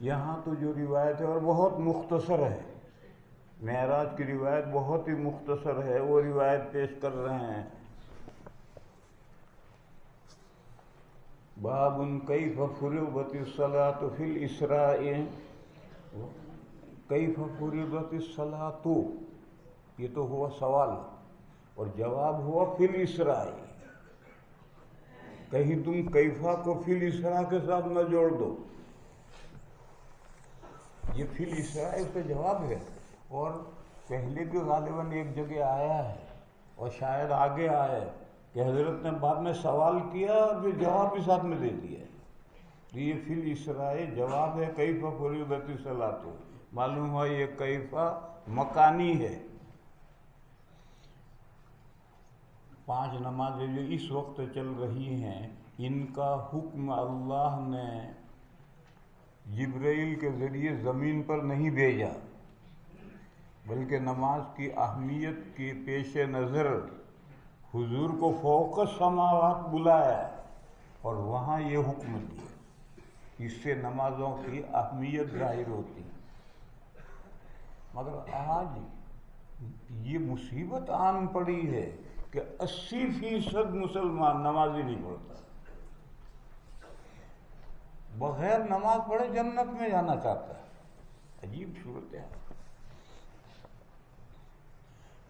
یہاں تو جو روایت ہے اور بہت مختصر ہے، معراج کی روایت بہت ہی مختصر ہے، وہ روایت پیش کر رہے ہیں۔ باب کیف فرضت الصلاۃ فی الاسراء، کیف فرضت الصلاۃ، یہ تو ہوا سوال، اور جواب ہوا فی الاسراء۔ کہیں تم کیفا کو فی الاسراء کے ساتھ نہ جوڑ دو، یہ فی الاسراء اس کا جواب ہے، اور پہلے بھی غالباً ایک جگہ آیا ہے اور شاید آگے آئے کہ حضرت نے بعد میں سوال کیا اور پھر جواب بھی ساتھ میں دے دیا ہے۔ تو یہ فی الاسراء جواب ہے کیف فرضت الصلاۃ۔ معلوم ہوا یہ کیفا مکانی ہے۔ 5 نمازیں جو اس وقت چل رہی ہیں، ان کا حکم اللہ نے جبرائیل کے ذریعے زمین پر نہیں بھیجا، بلکہ نماز کی اہمیت کے پیش نظر حضور کو فوق السماوات بلایا اور وہاں یہ حکم دیا۔ اس سے نمازوں کی اہمیت ظاہر ہوتی، مگر آج یہ مصیبت آن پڑی ہے کہ 80% مسلمان نماز ہی نہیں پڑھتا، بغیر نماز پڑھے جنت میں جانا چاہتا ہے۔ عجیب صورت ہے۔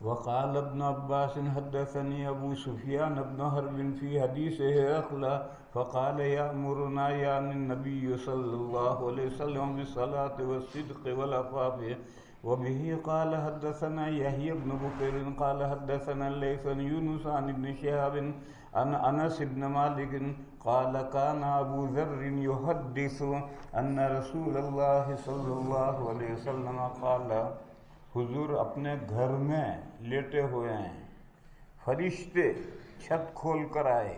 وقال ابن عباس حدثني ابو سفيان بن حرب في حديث هرقل فقال يأمرنا يعني النبي صلى الله عليه وسلم بالصلاة والصدق والعفاف، وبه قال حدثنا يحيى بن بكير قال حدثنا الليث عن يونس عن ابن شهاب عن انس بن مالك قال كان ابو ذر يحدث ان رسول الله صلى الله عليه وسلم قال، حضور اپنے گھر میں لیٹے ہوئے ہیں، فرشتے چھت کھول کر آئے،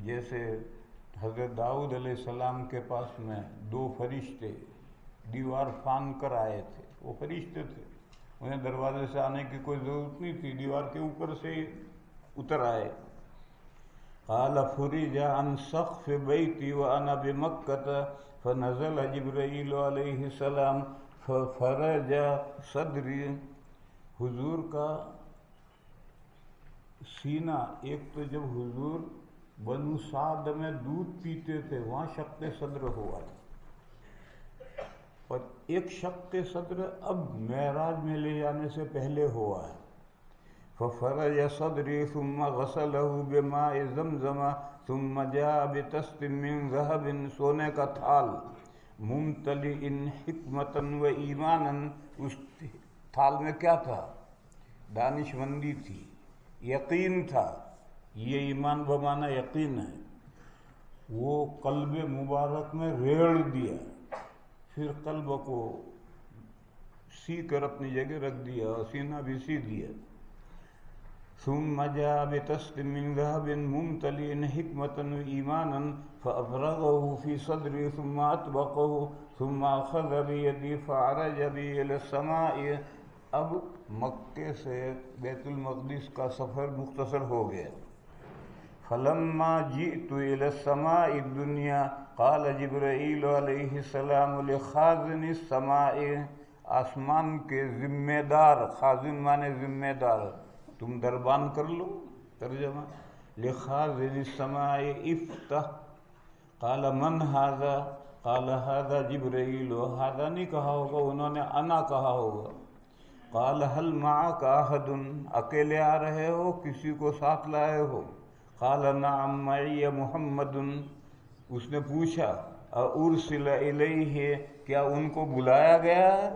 جیسے حضرت داؤد علیہ السلام کے پاس میں 2 فرشتے دیوار پھاند کر آئے تھے، وہ فرشتے تھے، انہیں دروازے سے آنے کی کوئی ضرورت نہیں تھی، دیوار کے اوپر سے اتر آئے۔ قال فرج عن سقف بیتی وانا بمکہ فنزل جبرائیل علیہ السلام ففرج صدری، حضور کا سینہ، ایک تو جب حضور بنو سعد میں دودھ پیتے تھے وہاں شق صدر ہوا تھا، اور ایک شق صدر اب معراج میں لے جانے سے پہلے ہوا ہے۔ ففرج صدری ثم غسلہ بماء زمزم ثم جاء بطست من ذهب، سونے کا تھال ممتلئ حکمتا و ایمانا، اس تھال میں کیا تھا؟ دانشمندی تھی، یقین تھا، یہ ایمان بمانا یقین ہے، وہ قلب مبارک میں ریڑھ دیا، پھر قلب کو سی کر اپنی جگہ رکھ دیا اور سینہ بھی سی دیا۔ ثم جاء بطست من ذهب ممتلئ حکمة وإيمانا فأفرغه في صدري ثم أطبقه ثم أخذ بيدي فعرج بي إلى السماء۔ اب مکے سے بیت المقدس کا سفر مختصر ہو گیا۔ فلما جئت إلى السماء الدنيا قال جبرائیل علیہ السلام لخازن السماء، آسمان کے ذمہ دار، خازن مانے ذمہ دار، تم دربان کر لو، ترجمہ لخازن السماء افتح، قال من هذا، قال هذا جبرائیل، هذا نہیں کہا ہوگا انہوں نے، انا کہا ہوگا۔ قال هل معك احد، اکیلے آ رہے ہو، کسی کو ساتھ لائے ہو؟ قال نعم معي محمد، اس نے پوچھا ارسل الیہ، کیا ان کو بلایا گیا ہے؟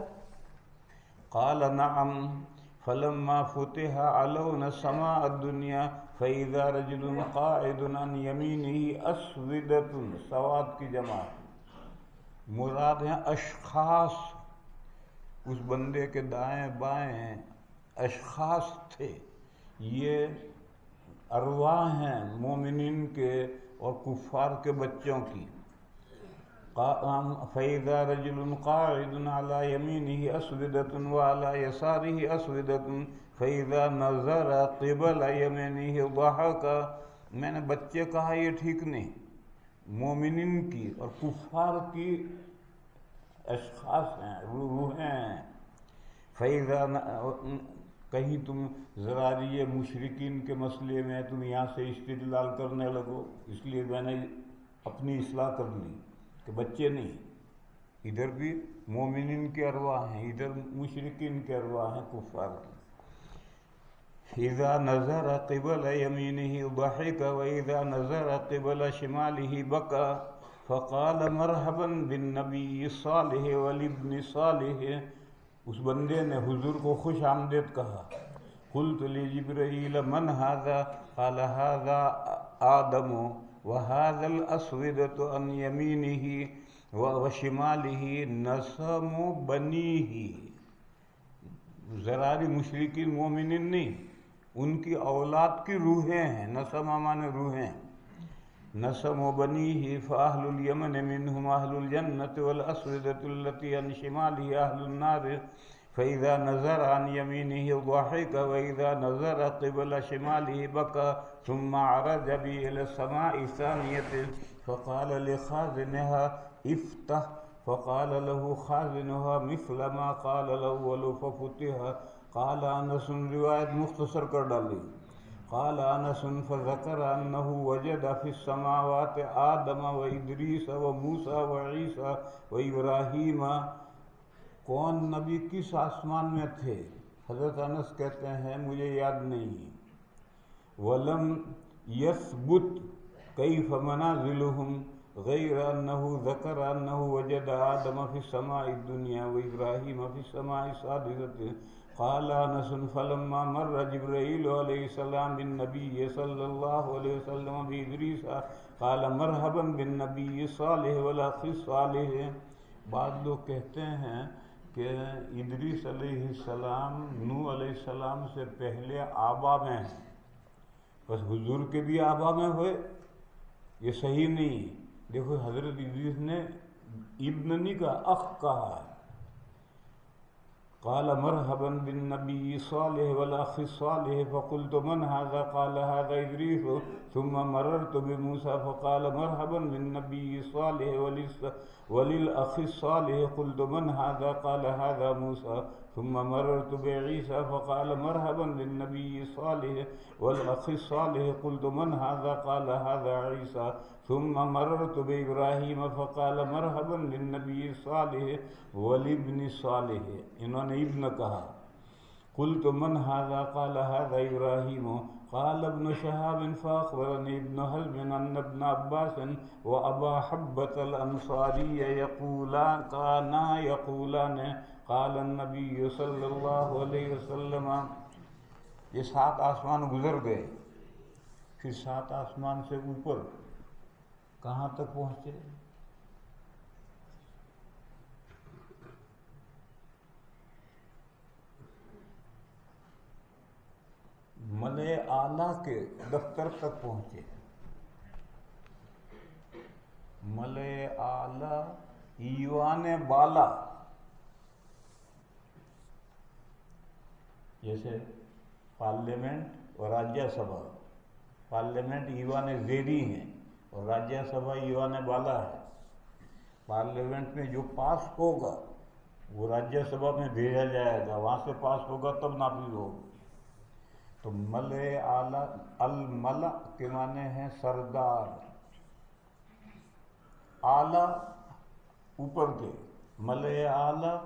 قال نعم۔ فلما فتح علون السماء الدنيا فإذا رجل قاعد عن يمينه أسودة، سواد کی جمع، مراد ہیں اشخاص، اس بندے کے دائیں بائیں اشخاص تھے، یہ ارواح ہیں مومنین کے اور کفار کے بچوں کی۔ فَإِذَا رَجُلٌ قَاعِدٌ عَلَى يَمِينِهِ أَسْوِدَةٌ وَعَلَى يَسَارِهِ أَسْوِدَةٌ فَإِذَا نَظَرَ قِبَلَ يَمِينِهِ ضَحَكَ، میں نے بچے کہا یہ ٹھیک نہیں، مومنین کی اور کفار کی اشخاص ہیں، روحیں ہیں۔ فَإِذَا، کہیں تم ذرا یہ مشرکین کے مسئلے میں تم یہاں سے استدلال کرنے لگو، اس لیے میں نے اپنی اصلاح کر لی کہ بچے نہیں، ادھر بھی مومنین کے ارواح ہیں، ادھر مشرکین کے ارواح ہیں کفار کی۔ اذا نظر قبل يمينه ضحك واذا نظر قبل شماله بكى فقال مرحبا بالنبي الصالح والابن صالح، اس بندے نے حضور کو خوش آمدید کہا۔ قلت لجبرائیل من هذا، قال هذا آدم وهذا الأسودة عن يمينه وشماله نسم بنيه، ذراری مشرکین مومنین نہیں، ان کی اولاد کی روحیں ہیں، نسم مانے روحیں، نسم بنيه فأهل اليمن منهم أهل الجنة والأسودة التي عن شماله أهل النار، فإذا نظر عن يمينه ضحك وإذا نظر قبل شماله بكى، ثم عرج بي إلى السماء الثانية فقال لخازنها افتح، فقال له خازنها مثل ما قال الأول ففتح۔ قال أنس، روایت مختصر کر ڈالی، قال أنس فذكر أنه وجد في السماوات آدم وإدريس وموسى وعيسى وإبراہیم، کون نبی کس آسمان میں تھے؟ حضرت انس کہتے ہیں مجھے یاد نہیں۔ وَلَمْ يَثْبُتْ كَيْفَ مَنَازِلُهُمْ غَيْرَ أَنَّهُ ذَكَرَ أَنَّهُ وَجَدَ آدَمَ فِي السَّمَاءِ الدُّنْيَا وَإِبْرَاهِيمَ فِي السَّمَاءِ السَّادِسَةِ۔ قال انس فلما مر جبرائیل علیہ السلام بالنبی صلی اللہ علیہ وسلم بادریس قال مرحبا بالنبی الصالح والاخ الصالح۔ بعض لوگ کہتے ہیں کہ ادریس علیہ السلام نوح علیہ السلام سے پہلے آبا میں ہیں، بس حضور کے بھی آبا میں ہوئے، یہ صحیح نہیں۔ دیکھو حضرت ادریس نے ابن نہیں کہا، اخ کہا ہے۔ قال مرحبا بالنبي الصالح والاخ الصالح فقلت من هذا، قال هذا ادريس، ثم مررت بموسى فقال مرحبا بالنبي الصالح وللاخ الصالح، قلت من هذا، قال هذا موسى، ثم مررت بعيسى فقال مرحبا بالنبي الصالح والاخ الصالح، قلت من هذا، قال هذا عيسى، ثم مررت بإبراہیم فقال مرحبا للنبی الصالح والابن الصالح، انہوں نے ابن کہا۔ قلت من هذا قال هذا إبراهيم قال ابن شهاب فأخبرني ابن حزم أن ابن عباس وأبا حبة الأنصاري كانا يقولان قال النبي صلی اللہ علیہ وسلم. یہ 7 آسمان گزر گئے، پھر 7 آسمان سے اوپر کہاں تک پہنچے؟ ملائے اعلیٰ کے دفتر تک پہنچے. ملائے اعلیٰ ایوان بالا، جیسے پارلیمنٹ اور راجیہ سبھا. پارلیمنٹ ایوان زیری ہیں اور راجیہ سبھا ایوان بالا ہے. پارلیمنٹ میں جو پاس ہوگا وہ راجیہ سبھا میں بھیجا جائے گا، وہاں سے پاس ہوگا تب نافذ ہوگا. تو ملائے اعلیٰ، الملأ کے معنی ہیں سردار، اعلیٰ اوپر کے. ملائے اعلیٰ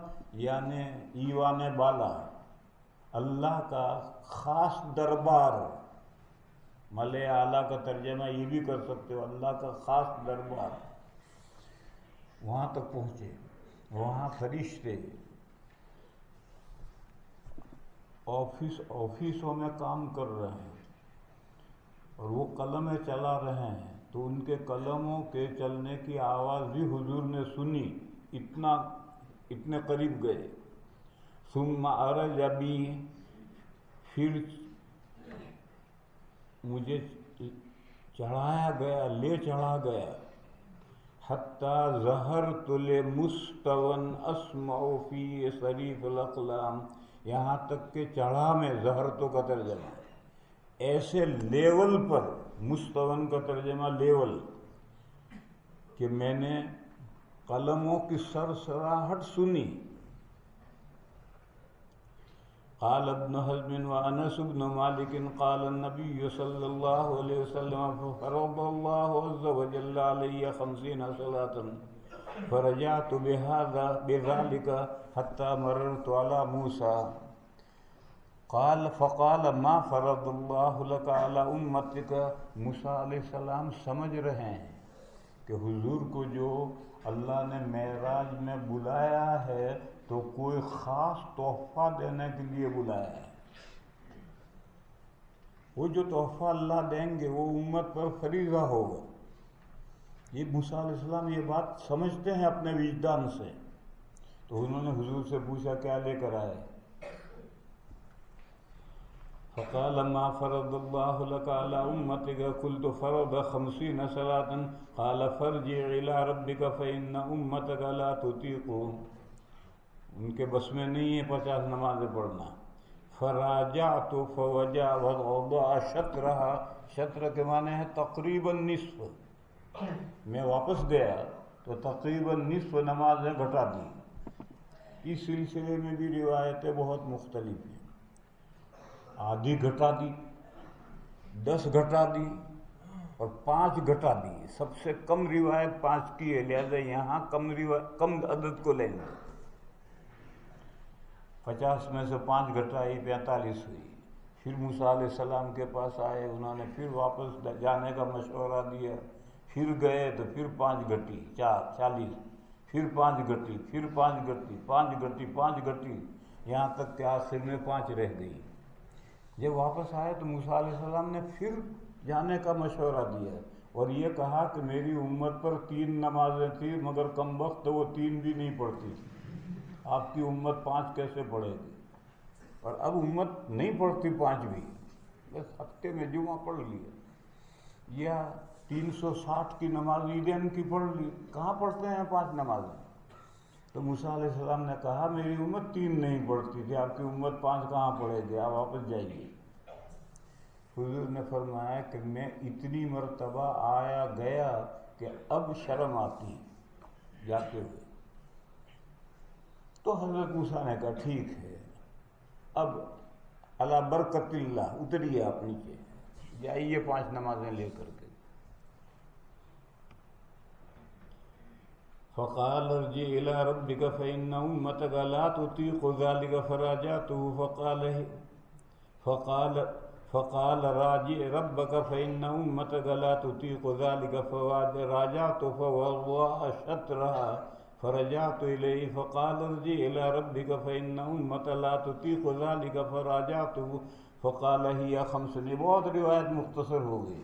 یعنی ایوان بالا، اللہ کا خاص دربار. ملائے اعلیٰ کا ترجمہ یہ بھی کر سکتے ہو، اللہ کا خاص دربار. وہاں تک پہنچے. وہاں فرشتے آفسوں میں کام کر رہے ہیں اور وہ قلمیں چلا رہے ہیں، تو ان کے قلموں کے چلنے کی آواز بھی حضور نے سنی. اتنے قریب گئے. ثم عرج بی، پھر مجھے چڑھایا گیا، لے چڑھا گیا. حتی ظہرت لمستون اسمع فی صریف الاقلام، یہاں تک کہ چڑھا میں، ظہرتوں کا ترجمہ ایسے لیول پر، مستون کا ترجمہ لیول، کہ میں نے قلموں کی سرسراہٹ سنی. قال ابن حزم وانس بن مالک قال النبي صلی اللہ علیہ وسلم فرض اللہ عز وجل علی 50 صلاة فرجعت بذلك حتى مررت على موسى فقال ما فرض اللہ لك على امتك. موسیٰ علیہ السلام سمجھ رہے ہیں کہ حضور کو جو اللہ نے معراج میں بلایا ہے تو کوئی خاص تحفہ دینے کے لیے بلایا ہے. وہ جو تحفہ اللہ دیں گے وہ امت پر فریضہ ہوگا. یہ موسیٰ علیہ السلام یہ بات سمجھتے ہیں اپنے وجدان سے. تو انہوں نے حضور سے پوچھا کیا لے کر آئے؟ فقال ما فرض الله لك على امتك قلت فرض 50 صلاة قال فرجع الى ربك فان امتك لا تطيق. ان کے بس میں نہیں ہے 50 نمازیں پڑھنا. فراجعت فوضع شطرها، شطر کے معنی ہے تقریباً نصف. میں واپس گیا تو تقریباً نصف نمازیں گھٹا دی. اس سلسلے میں بھی روایتیں بہت مختلف ہیں. آدھی گھٹا دی، 10 گھٹا دی اور 5 گھٹا دی. سب سے کم روایت 5 کی ہے، لہذا یہاں کم عدد کو لیں گے. 50 میں سے 5 گھٹائی، 45 ہوئی. پھر موسیٰ علیہ السلام کے پاس آئے، انہوں نے پھر واپس جانے کا مشورہ دیا. پھر گئے تو پھر 5 گھٹی، 40. پھر 5 گھٹی، پھر 5 گھٹی، 5 گھٹی، 5 گھٹی، یہاں تک کہ آخر میں 5 رہ گئی. جب واپس آئے تو موسیٰ علیہ السلام نے پھر جانے کا مشورہ دیا اور یہ کہا کہ میری امت پر 3 نمازیں تھیں مگر کم وقت وہ 3 بھی نہیں پڑھتی تھی. آپ کی امت 5 کیسے پڑھے گی؟ اور اب امت نہیں پڑھتی 5 بھی، بس ہفتے میں جمعہ پڑھ لیا یا 360 کی نماز عیدین کی پڑھ لی. کہاں پڑھتے ہیں 5 نمازیں؟ تو موسیٰ علیہ السلام نے کہا میری امت 3 نہیں پڑھتی تھی، آپ کی امت 5 کہاں پڑھے گی، آپ واپس جائیے. حضور نے فرمایا کہ میں اتنی مرتبہ آیا گیا کہ اب شرم آتی جاتے ہوئے. تو حضرت موسیٰ نے کہا ٹھیک ہے، اب اللہ برکت اللہ اتریے، آپ نیچے جائیے 5 نمازیں لے کر کے. فقال ارجع إلى ربك فإن أمتك لا تطيق ذلك فراجعته فقال راجع ربك فإن أمتك لا تطيق ذلك فراجعته فوضع شطرها فرجعت إليه فقال ارجع إلى ربك فإن أمتك لا تطيق ذلك فراجعته فقال هي خمس. یہ بہت روایت مختصر ہو گئی.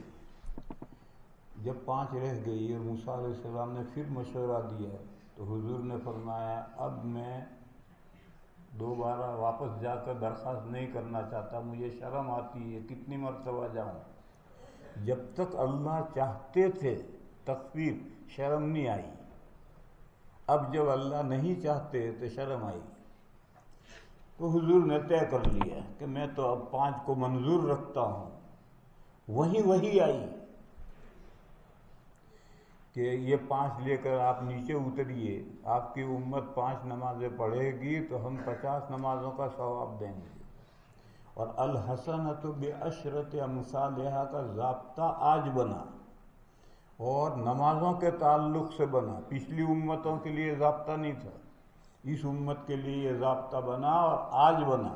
جب 5 رہ گئی اور موسیٰ علیہ السلام نے پھر مشورہ دیا تو حضور نے فرمایا اب میں دوبارہ واپس جا کر درخواست نہیں کرنا چاہتا، مجھے شرم آتی ہے، کتنی مرتبہ جاؤں. جب تک اللہ چاہتے تھے تخفیف شرم نہیں آئی، اب جب اللہ نہیں چاہتے تو شرم آئی. تو حضور نے طے کر لیا کہ میں تو اب 5 کو منظور رکھتا ہوں. وہی آئی کہ یہ 5 لے کر آپ نیچے اتریے، آپ کی امت 5 نمازیں پڑھے گی تو ہم 50 نمازوں کا ثواب دیں گے. اور الحسنۃ بعشرۃ امثالھا کا ضابطہ آج بنا اور نمازوں کے تعلق سے بنا. پچھلی امتوں کے لیے ضابطہ نہیں تھا، اس امت کے لیے یہ ضابطہ بنا اور آج بنا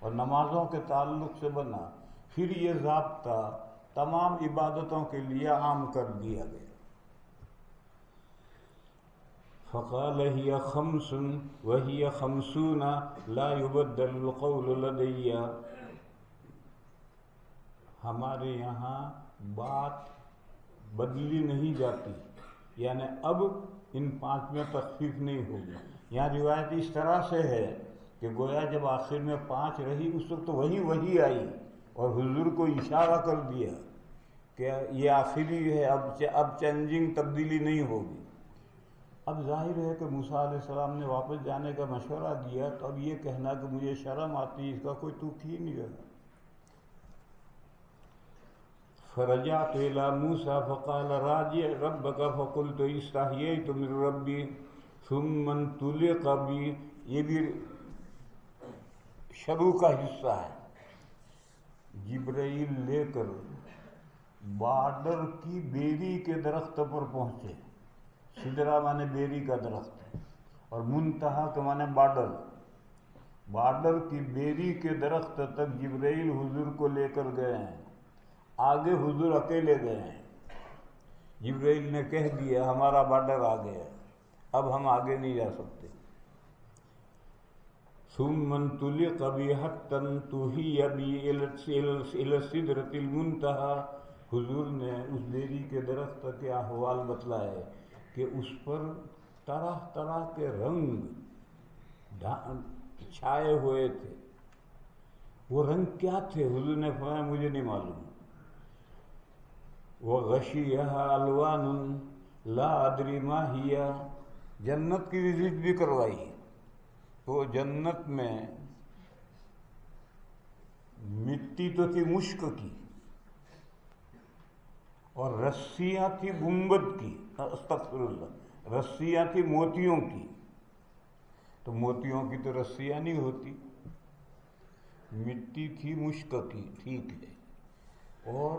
اور نمازوں کے تعلق سے بنا. پھر یہ ضابطہ تمام عبادتوں کے لیے عام کر دیا گیا. فقال هي 5 وهي 50 لا يبدل القول لدي. ہمارے یہاں بات بدلی نہیں جاتی، یعنی اب ان 5 میں تخفیف نہیں ہوگی. یہاں روایت اس طرح سے ہے کہ گویا جب آخر میں 5 رہی اس وقت وہی آئی اور حضور کو اشارہ کر دیا کہ یہ آخری ہے، اب چینجنگ تبدیلی نہیں ہوگی. اب ظاہر ہے کہ موسیٰ علیہ السلام نے واپس جانے کا مشورہ دیا تو اب یہ کہنا کہ مجھے شرم آتی اس کا کوئی توق ہی نہیں رہا. فرجعت إلى موسى فقال راجع ربك فقلت استحييت من ربي ثم انطلق بي. یہ بھی شروع کا حصہ ہے. جبرائیل لے کر بارڈر کی بیری کے درخت پر پہنچے. سدرا مانے بیری کا درخت اور منتہا کا مانے بارڈر کی بیری کے درخت تک جبرائیل حضور کو لے کر گئے ہیں. آگے حضور اکیلے گئے ہیں. جبرائیل نے کہہ دیا ہمارا بارڈر آ گیا، اب ہم آگے نہیں جا سکتے. ثم انطلق بي حتى انتهي بي الى السدرة المنتهى. حضور نے اس بیری کے درخت کے احوال بتلائے کہ اس پر طرح طرح کے رنگ چھائے ہوئے تھے. وہ رنگ کیا تھے؟ حضور نے فرمایا مجھے نہیں معلوم. وغشيها الوان لا ادري ما هي. جنت کی وزٹ بھی کروائی تو جنت میں مٹی تو تھی مشک کی اور رسیاں تھی گنبد کی، استغفر اللہ، رسیاں تھی موتیوں کی. تو موتیوں کی تو رسیاں نہیں ہوتی. مٹی تھی مشک کی، ٹھیک ہے، اور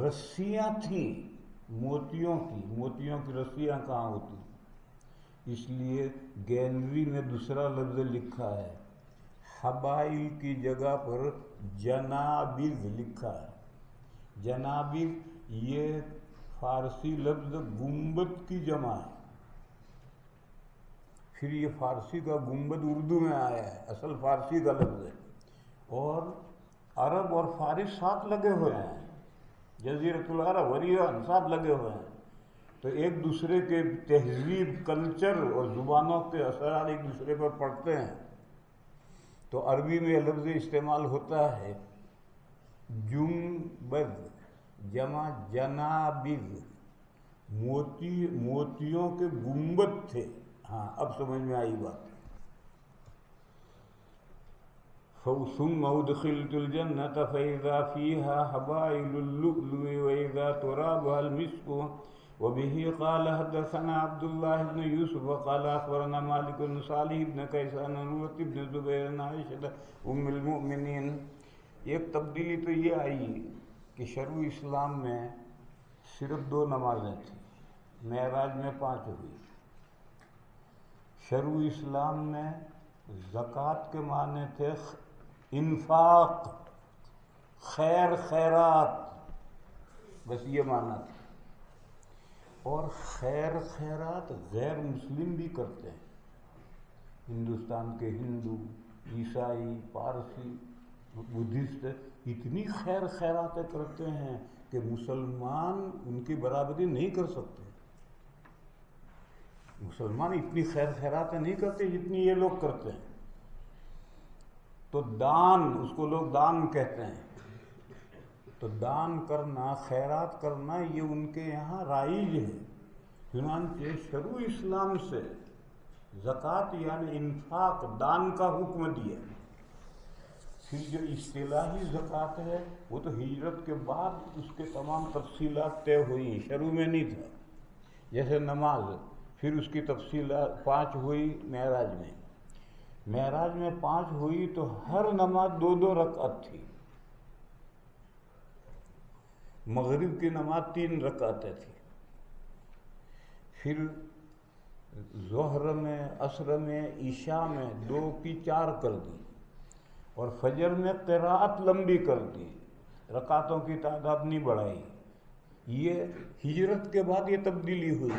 رسیاں تھیں موتیوں کی. موتیوں کی رسیاں کہاں ہوتی؟ اس لیے گیلری میں دوسرا لفظ لکھا ہے، حبائل کی جگہ پر جنابذ لکھا ہے. جنابذ یہ فارسی لفظ گنبد کی جمع ہے. پھر یہ فارسی کا گنبد اردو میں آیا ہے، اصل فارسی کا لفظ ہے. اور عرب اور فارس ساتھ لگے ہوئے ہیں، جزیرۃ العرب اور ایران ساتھ لگے ہوئے ہیں. تو ایک دوسرے کے تہذیب، کلچر اور زبانوں کے اثرات ایک دوسرے پر پڑتے ہیں. تو عربی میں یہ لفظ استعمال ہوتا ہے جنبذ جمع جنابذ. موتیوں کے گنبد تھے. ہاں اب سمجھ میں آئی بات. ثم ادخلت الجنة فإذا فيها حبائل اللؤلؤ وإذا ترابها المسك. وبه قال حدثنا عبد الله بن يوسف قال أخبرنا مالك بن صالح بن كيسان عروة بن زبير عائشة أم المؤمنين. ایک تبدیلی تو یہ آئی کہ شروع اسلام میں صرف 2 نمازیں تھیں، معراج میں 5 ہوئی. شروع اسلام میں زکوٰۃ کے معنی تھے انفاق، خیر خیرات، بس یہ معنی تھا. اور خیر خیرات غیر مسلم بھی کرتے ہیں. ہندوستان کے ہندو، عیسائی، پارسی، بدھسٹ اتنی خیر خیراتیں کرتے ہیں کہ مسلمان ان کی برابری نہیں کر سکتے. مسلمان اتنی خیر خیراتیں نہیں کرتے جتنی یہ لوگ کرتے ہیں. تو دان، اس کو لوگ دان کہتے ہیں. تو دان کرنا، خیرات کرنا، یہ ان کے یہاں رائج ہے. چنانچہ شروع اسلام سے زکوٰۃ یعنی انفاق، دان کا حکم دیا. پھر جو اصطلاحی زکوٰۃ ہے وہ تو ہجرت کے بعد اس کے تمام تفصیلات طے ہوئی، شروع میں نہیں تھا. جیسے نماز، پھر اس کی تفصیلات 5 ہوئی معراج میں. معراج میں 5 ہوئی تو ہر نماز 2 رکعت تھی. مغرب کی نماز 3 رکعتیں تھی. پھر ظہر میں، عصر میں، عشاء میں 2 کی 4 کر دی. اور فجر میں قراءت لمبی کر دی، رکعتوں کی تعداد نہیں بڑھائی. یہ ہجرت کے بعد یہ تبدیلی ہوئی.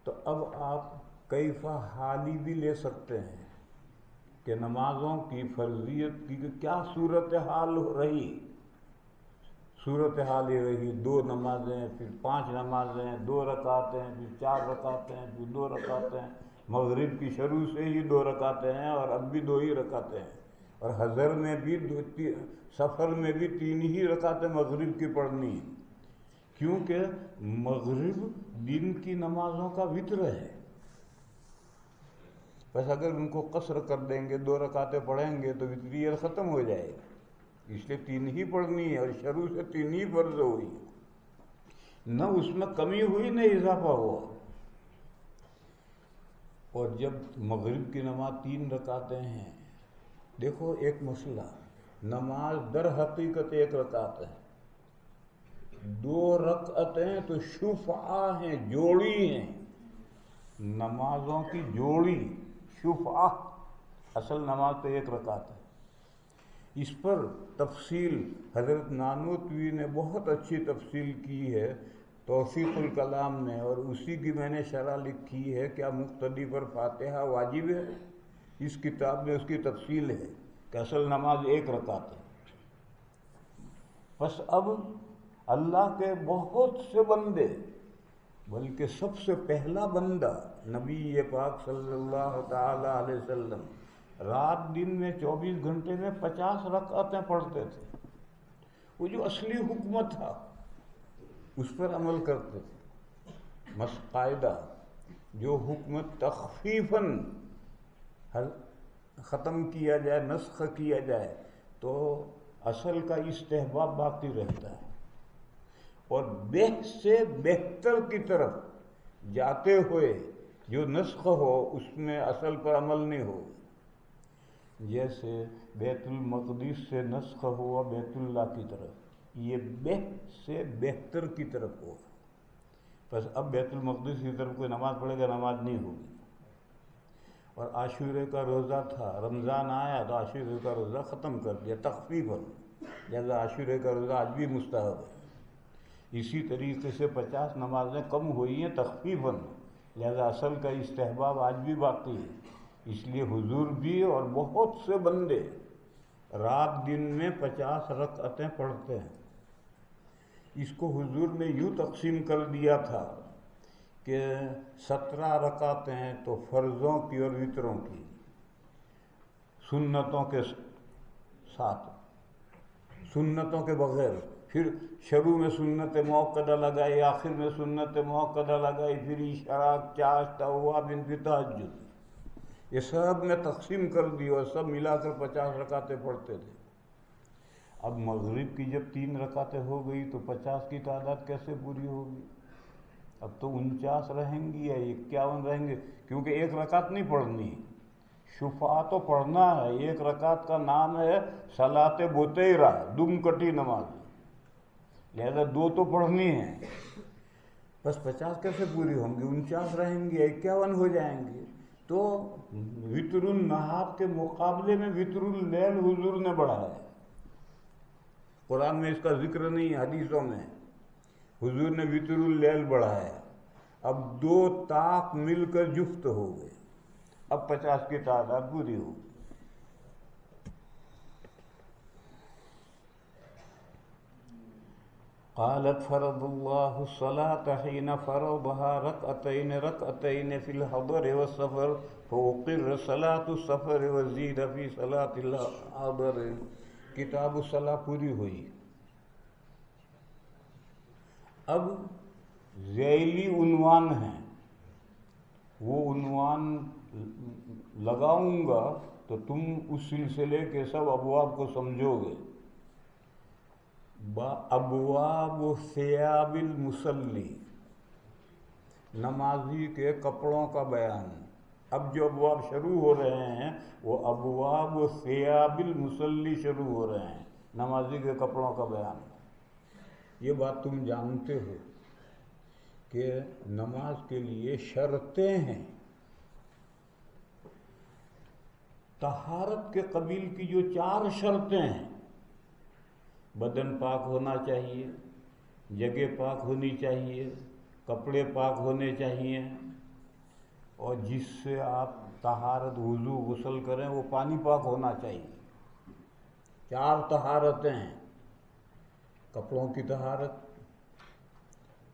تو اب آپ کیفہ حالی بھی لے سکتے ہیں کہ نمازوں کی فرضیت کی کیا صورتحال رہی. صورتحال یہ رہی 2 نمازیں، پھر 5 نمازیں، 2 رکعتیں، پھر 4 رکعتیں، پھر 2 رکعتیں. مغرب کی شروع سے ہی 2 رکعتیں ہیں اور اب بھی 2 ہی رکعتیں ہیں. اور حضر میں بھی سفر میں بھی 3 ہی رکعتیں مغرب کی پڑھنی ہیں، کیونکہ مغرب دن کی نمازوں کا وتر ہے. بس اگر ان کو قصر کر دیں گے، 2 رکعتیں پڑھیں گے تو وتریت ختم ہو جائے گی. اس لیے 3 ہی پڑھنی ہے اور شروع سے 3 ہی فرض ہوئی. نہ اس میں کمی ہوئی نہ اضافہ ہوا. اور جب مغرب کی نماز 3 رکعتیں ہیں، دیکھو ایک مسئلہ، نماز در حقیقت 1 رکعت ہے. 2 رکعتیں تو شفعہ ہیں، جوڑی ہیں، نمازوں کی جوڑی شفعہ. اصل نماز تو 1 رکعت ہے. اس پر تفصیل حضرت نانوتوی نے بہت اچھی تفصیل کی ہے توفیق الکلام میں، اور اسی کی میں نے شرح لکھی ہے. کیا مقتدی پر فاتحہ واجب ہے؟ اس کتاب میں اس کی تفصیل ہے کہ اصل نماز 1 رکعت ہے. بس اب اللہ کے بہت سے بندے، بلکہ سب سے پہلا بندہ نبی پاک صلی اللہ تعالی علیہ وسلم رات دن میں 24 گھنٹے میں 50 رکعتیں پڑھتے تھے. وہ جو اصلی حکمت تھا اس پر عمل کرتے تھے. قاعدہ جو حکمت تخفیفاً ختم کیا جائے، نسخ کیا جائے، تو اصل کا استحباب باقی رہتا ہے. اور سے بہتر کی طرف جاتے ہوئے جو نسخ ہو اس میں اصل پر عمل نہیں ہو. جیسے بیت المقدس سے نسخ ہوا بیت اللہ کی طرف، یہ سے بہتر کی طرف ہوا. بس اب بیت المقدس کی طرف کوئی نماز پڑھے گا، نماز نہیں ہوگی. اور عاشورے کا روزہ تھا، رمضان آیا تو عاشورے کا روزہ ختم کر دیا تخفیفاً. لہذا عاشورے کا روزہ آج بھی مستحب ہے. اسی طریقے سے 50 نمازیں کم ہوئی ہیں تخفیفاً، لہذا اصل کا استحباب آج بھی باقی ہے. اس لیے حضور بھی اور بہت سے بندے رات دن میں 50 رکعتیں پڑھتے ہیں. اس کو حضور نے یوں تقسیم کر دیا تھا کہ 17 رکعتیں تو فرضوں کی اور وتروں کی، سنتوں کے ساتھ، سنتوں کے بغیر. پھر شروع میں سنت موقدہ لگائی، آخر میں سنت موقدہ لگائی، پھر اشراق، چاشت، اوابین، پھر تہجد. یہ سب میں تقسیم کر دی اور سب ملا کر 50 رکعتیں پڑھتے تھے. اب مغرب کی جب 3 رکعتیں ہو گئی تو 50 کی تعداد کیسے پوری ہوگی؟ اب تو 49 رہیں گی یا 51 رہیں گے، کیونکہ 1 رکعت نہیں پڑھنی. شفعہ تو پڑھنا ہے. 1 رکعت کا نام ہے صلاۃ بطیرہ، دم کٹی نماز، لہذا 2 تو پڑھنی ہے. بس 50 کیسے پوری ہوں گی؟ 49 رہیں گے، 51 ہو جائیں گے. تو وطر النہار کے مقابلے میں وطر اللیل حضور نے بڑھایا. قرآن میں اس کا ذکر نہیں، حدیثوں میں حضور نے وطر اللیل بڑھایا. اب 2 طاق مل کر جفت ہو گئے، اب 50 کی تعداد پوری ہو. قالت فرض اللہ الصلاة حين فرضها ركعتين ركعتين في الحضر والسفر فأقر صلاة السفر وزيد في صلاة الحضر. کتاب الصلاة پوری ہوئی. اب ذیلی عنوان ہیں، وہ عنوان لگاؤں گا تو تم اس سلسلے کے سب ابواب کو سمجھو گے. ابواب ثیاب المصلی، نمازی کے کپڑوں کا بیان. اب جو ابواب شروع ہو رہے ہیں وہ ابواب ثیاب المصلی شروع ہو رہے ہیں، نمازی کے کپڑوں کا بیان. یہ بات تم جانتے ہو کہ نماز کے لیے شرطیں ہیں. طہارت کے قبیل کی جو 4 شرطیں ہیں، بدن پاک ہونا چاہیے، جگہ پاک ہونی چاہیے، کپڑے پاک ہونے چاہیے، اور جس سے آپ طہارت وضو غسل کریں وہ پانی پاک ہونا چاہیے. 4 طہارتیں ہیں: کپڑوں کی طہارت،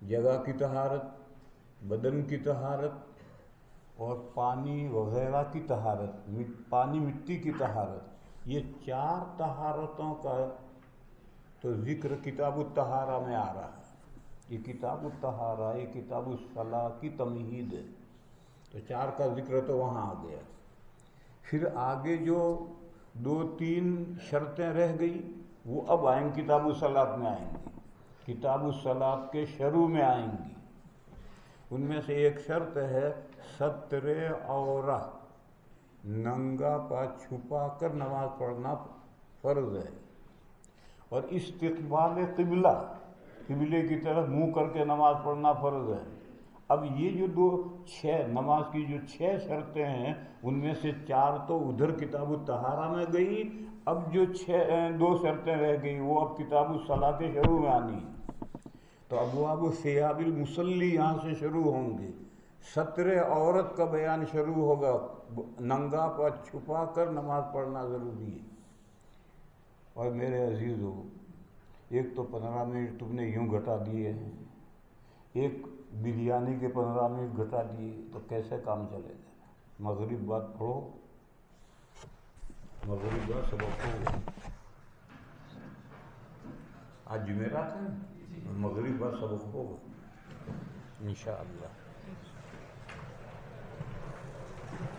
جگہ کی طہارت، بدن کی طہارت اور پانی وغیرہ کی طہارت، پانی مٹی کی طہارت. یہ 4 طہارتوں کا تو ذکر کتاب الطہارہ میں آ رہا ہے. یہ کتاب الطہارہ، یہ کتاب الصلاۃ کی تمہید ہے، تو 4 کا ذکر تو وہاں آ گیا. پھر آگے جو 2-3 شرطیں رہ گئی وہ اب آئیں گی، کتاب الصلاۃ میں آئیں گی، کتاب الصلاۃ کے شروع میں آئیں گی. ان میں سے ایک شرط ہے ستر عورہ، ننگا پا چھپا کر نماز پڑھنا فرض ہے. اور استقبال قبلہ، قبلے کی طرف منہ کر کے نماز پڑھنا فرض ہے. اب یہ جو 6 نماز کی جو 6 شرطیں ہیں ان میں سے 4 تو ادھر کتاب الطہارہ میں گئی. اب جو 2 شرطیں رہ گئی وہ اب کتاب الصلاۃ کے شروع میں آنی. تو ابواب ثیاب المصلی یہاں سے شروع ہوں گے. ستر عورت کا بیان شروع ہوگا، ننگا پا چھپا کر نماز پڑھنا ضروری ہے. اور میرے عزیزو، ایک تو 15 منٹ تم نے یوں گھٹا دیے ہیں، ایک بریانی کے 15 منٹ گھٹا دیے، تو کیسے کام چلے گا؟ مغرب بعد پڑھو، مغرب بعد سبق پڑھو. آج جمعرات ہے، مغرب بعد سبق ہوگا انشاءاللہ.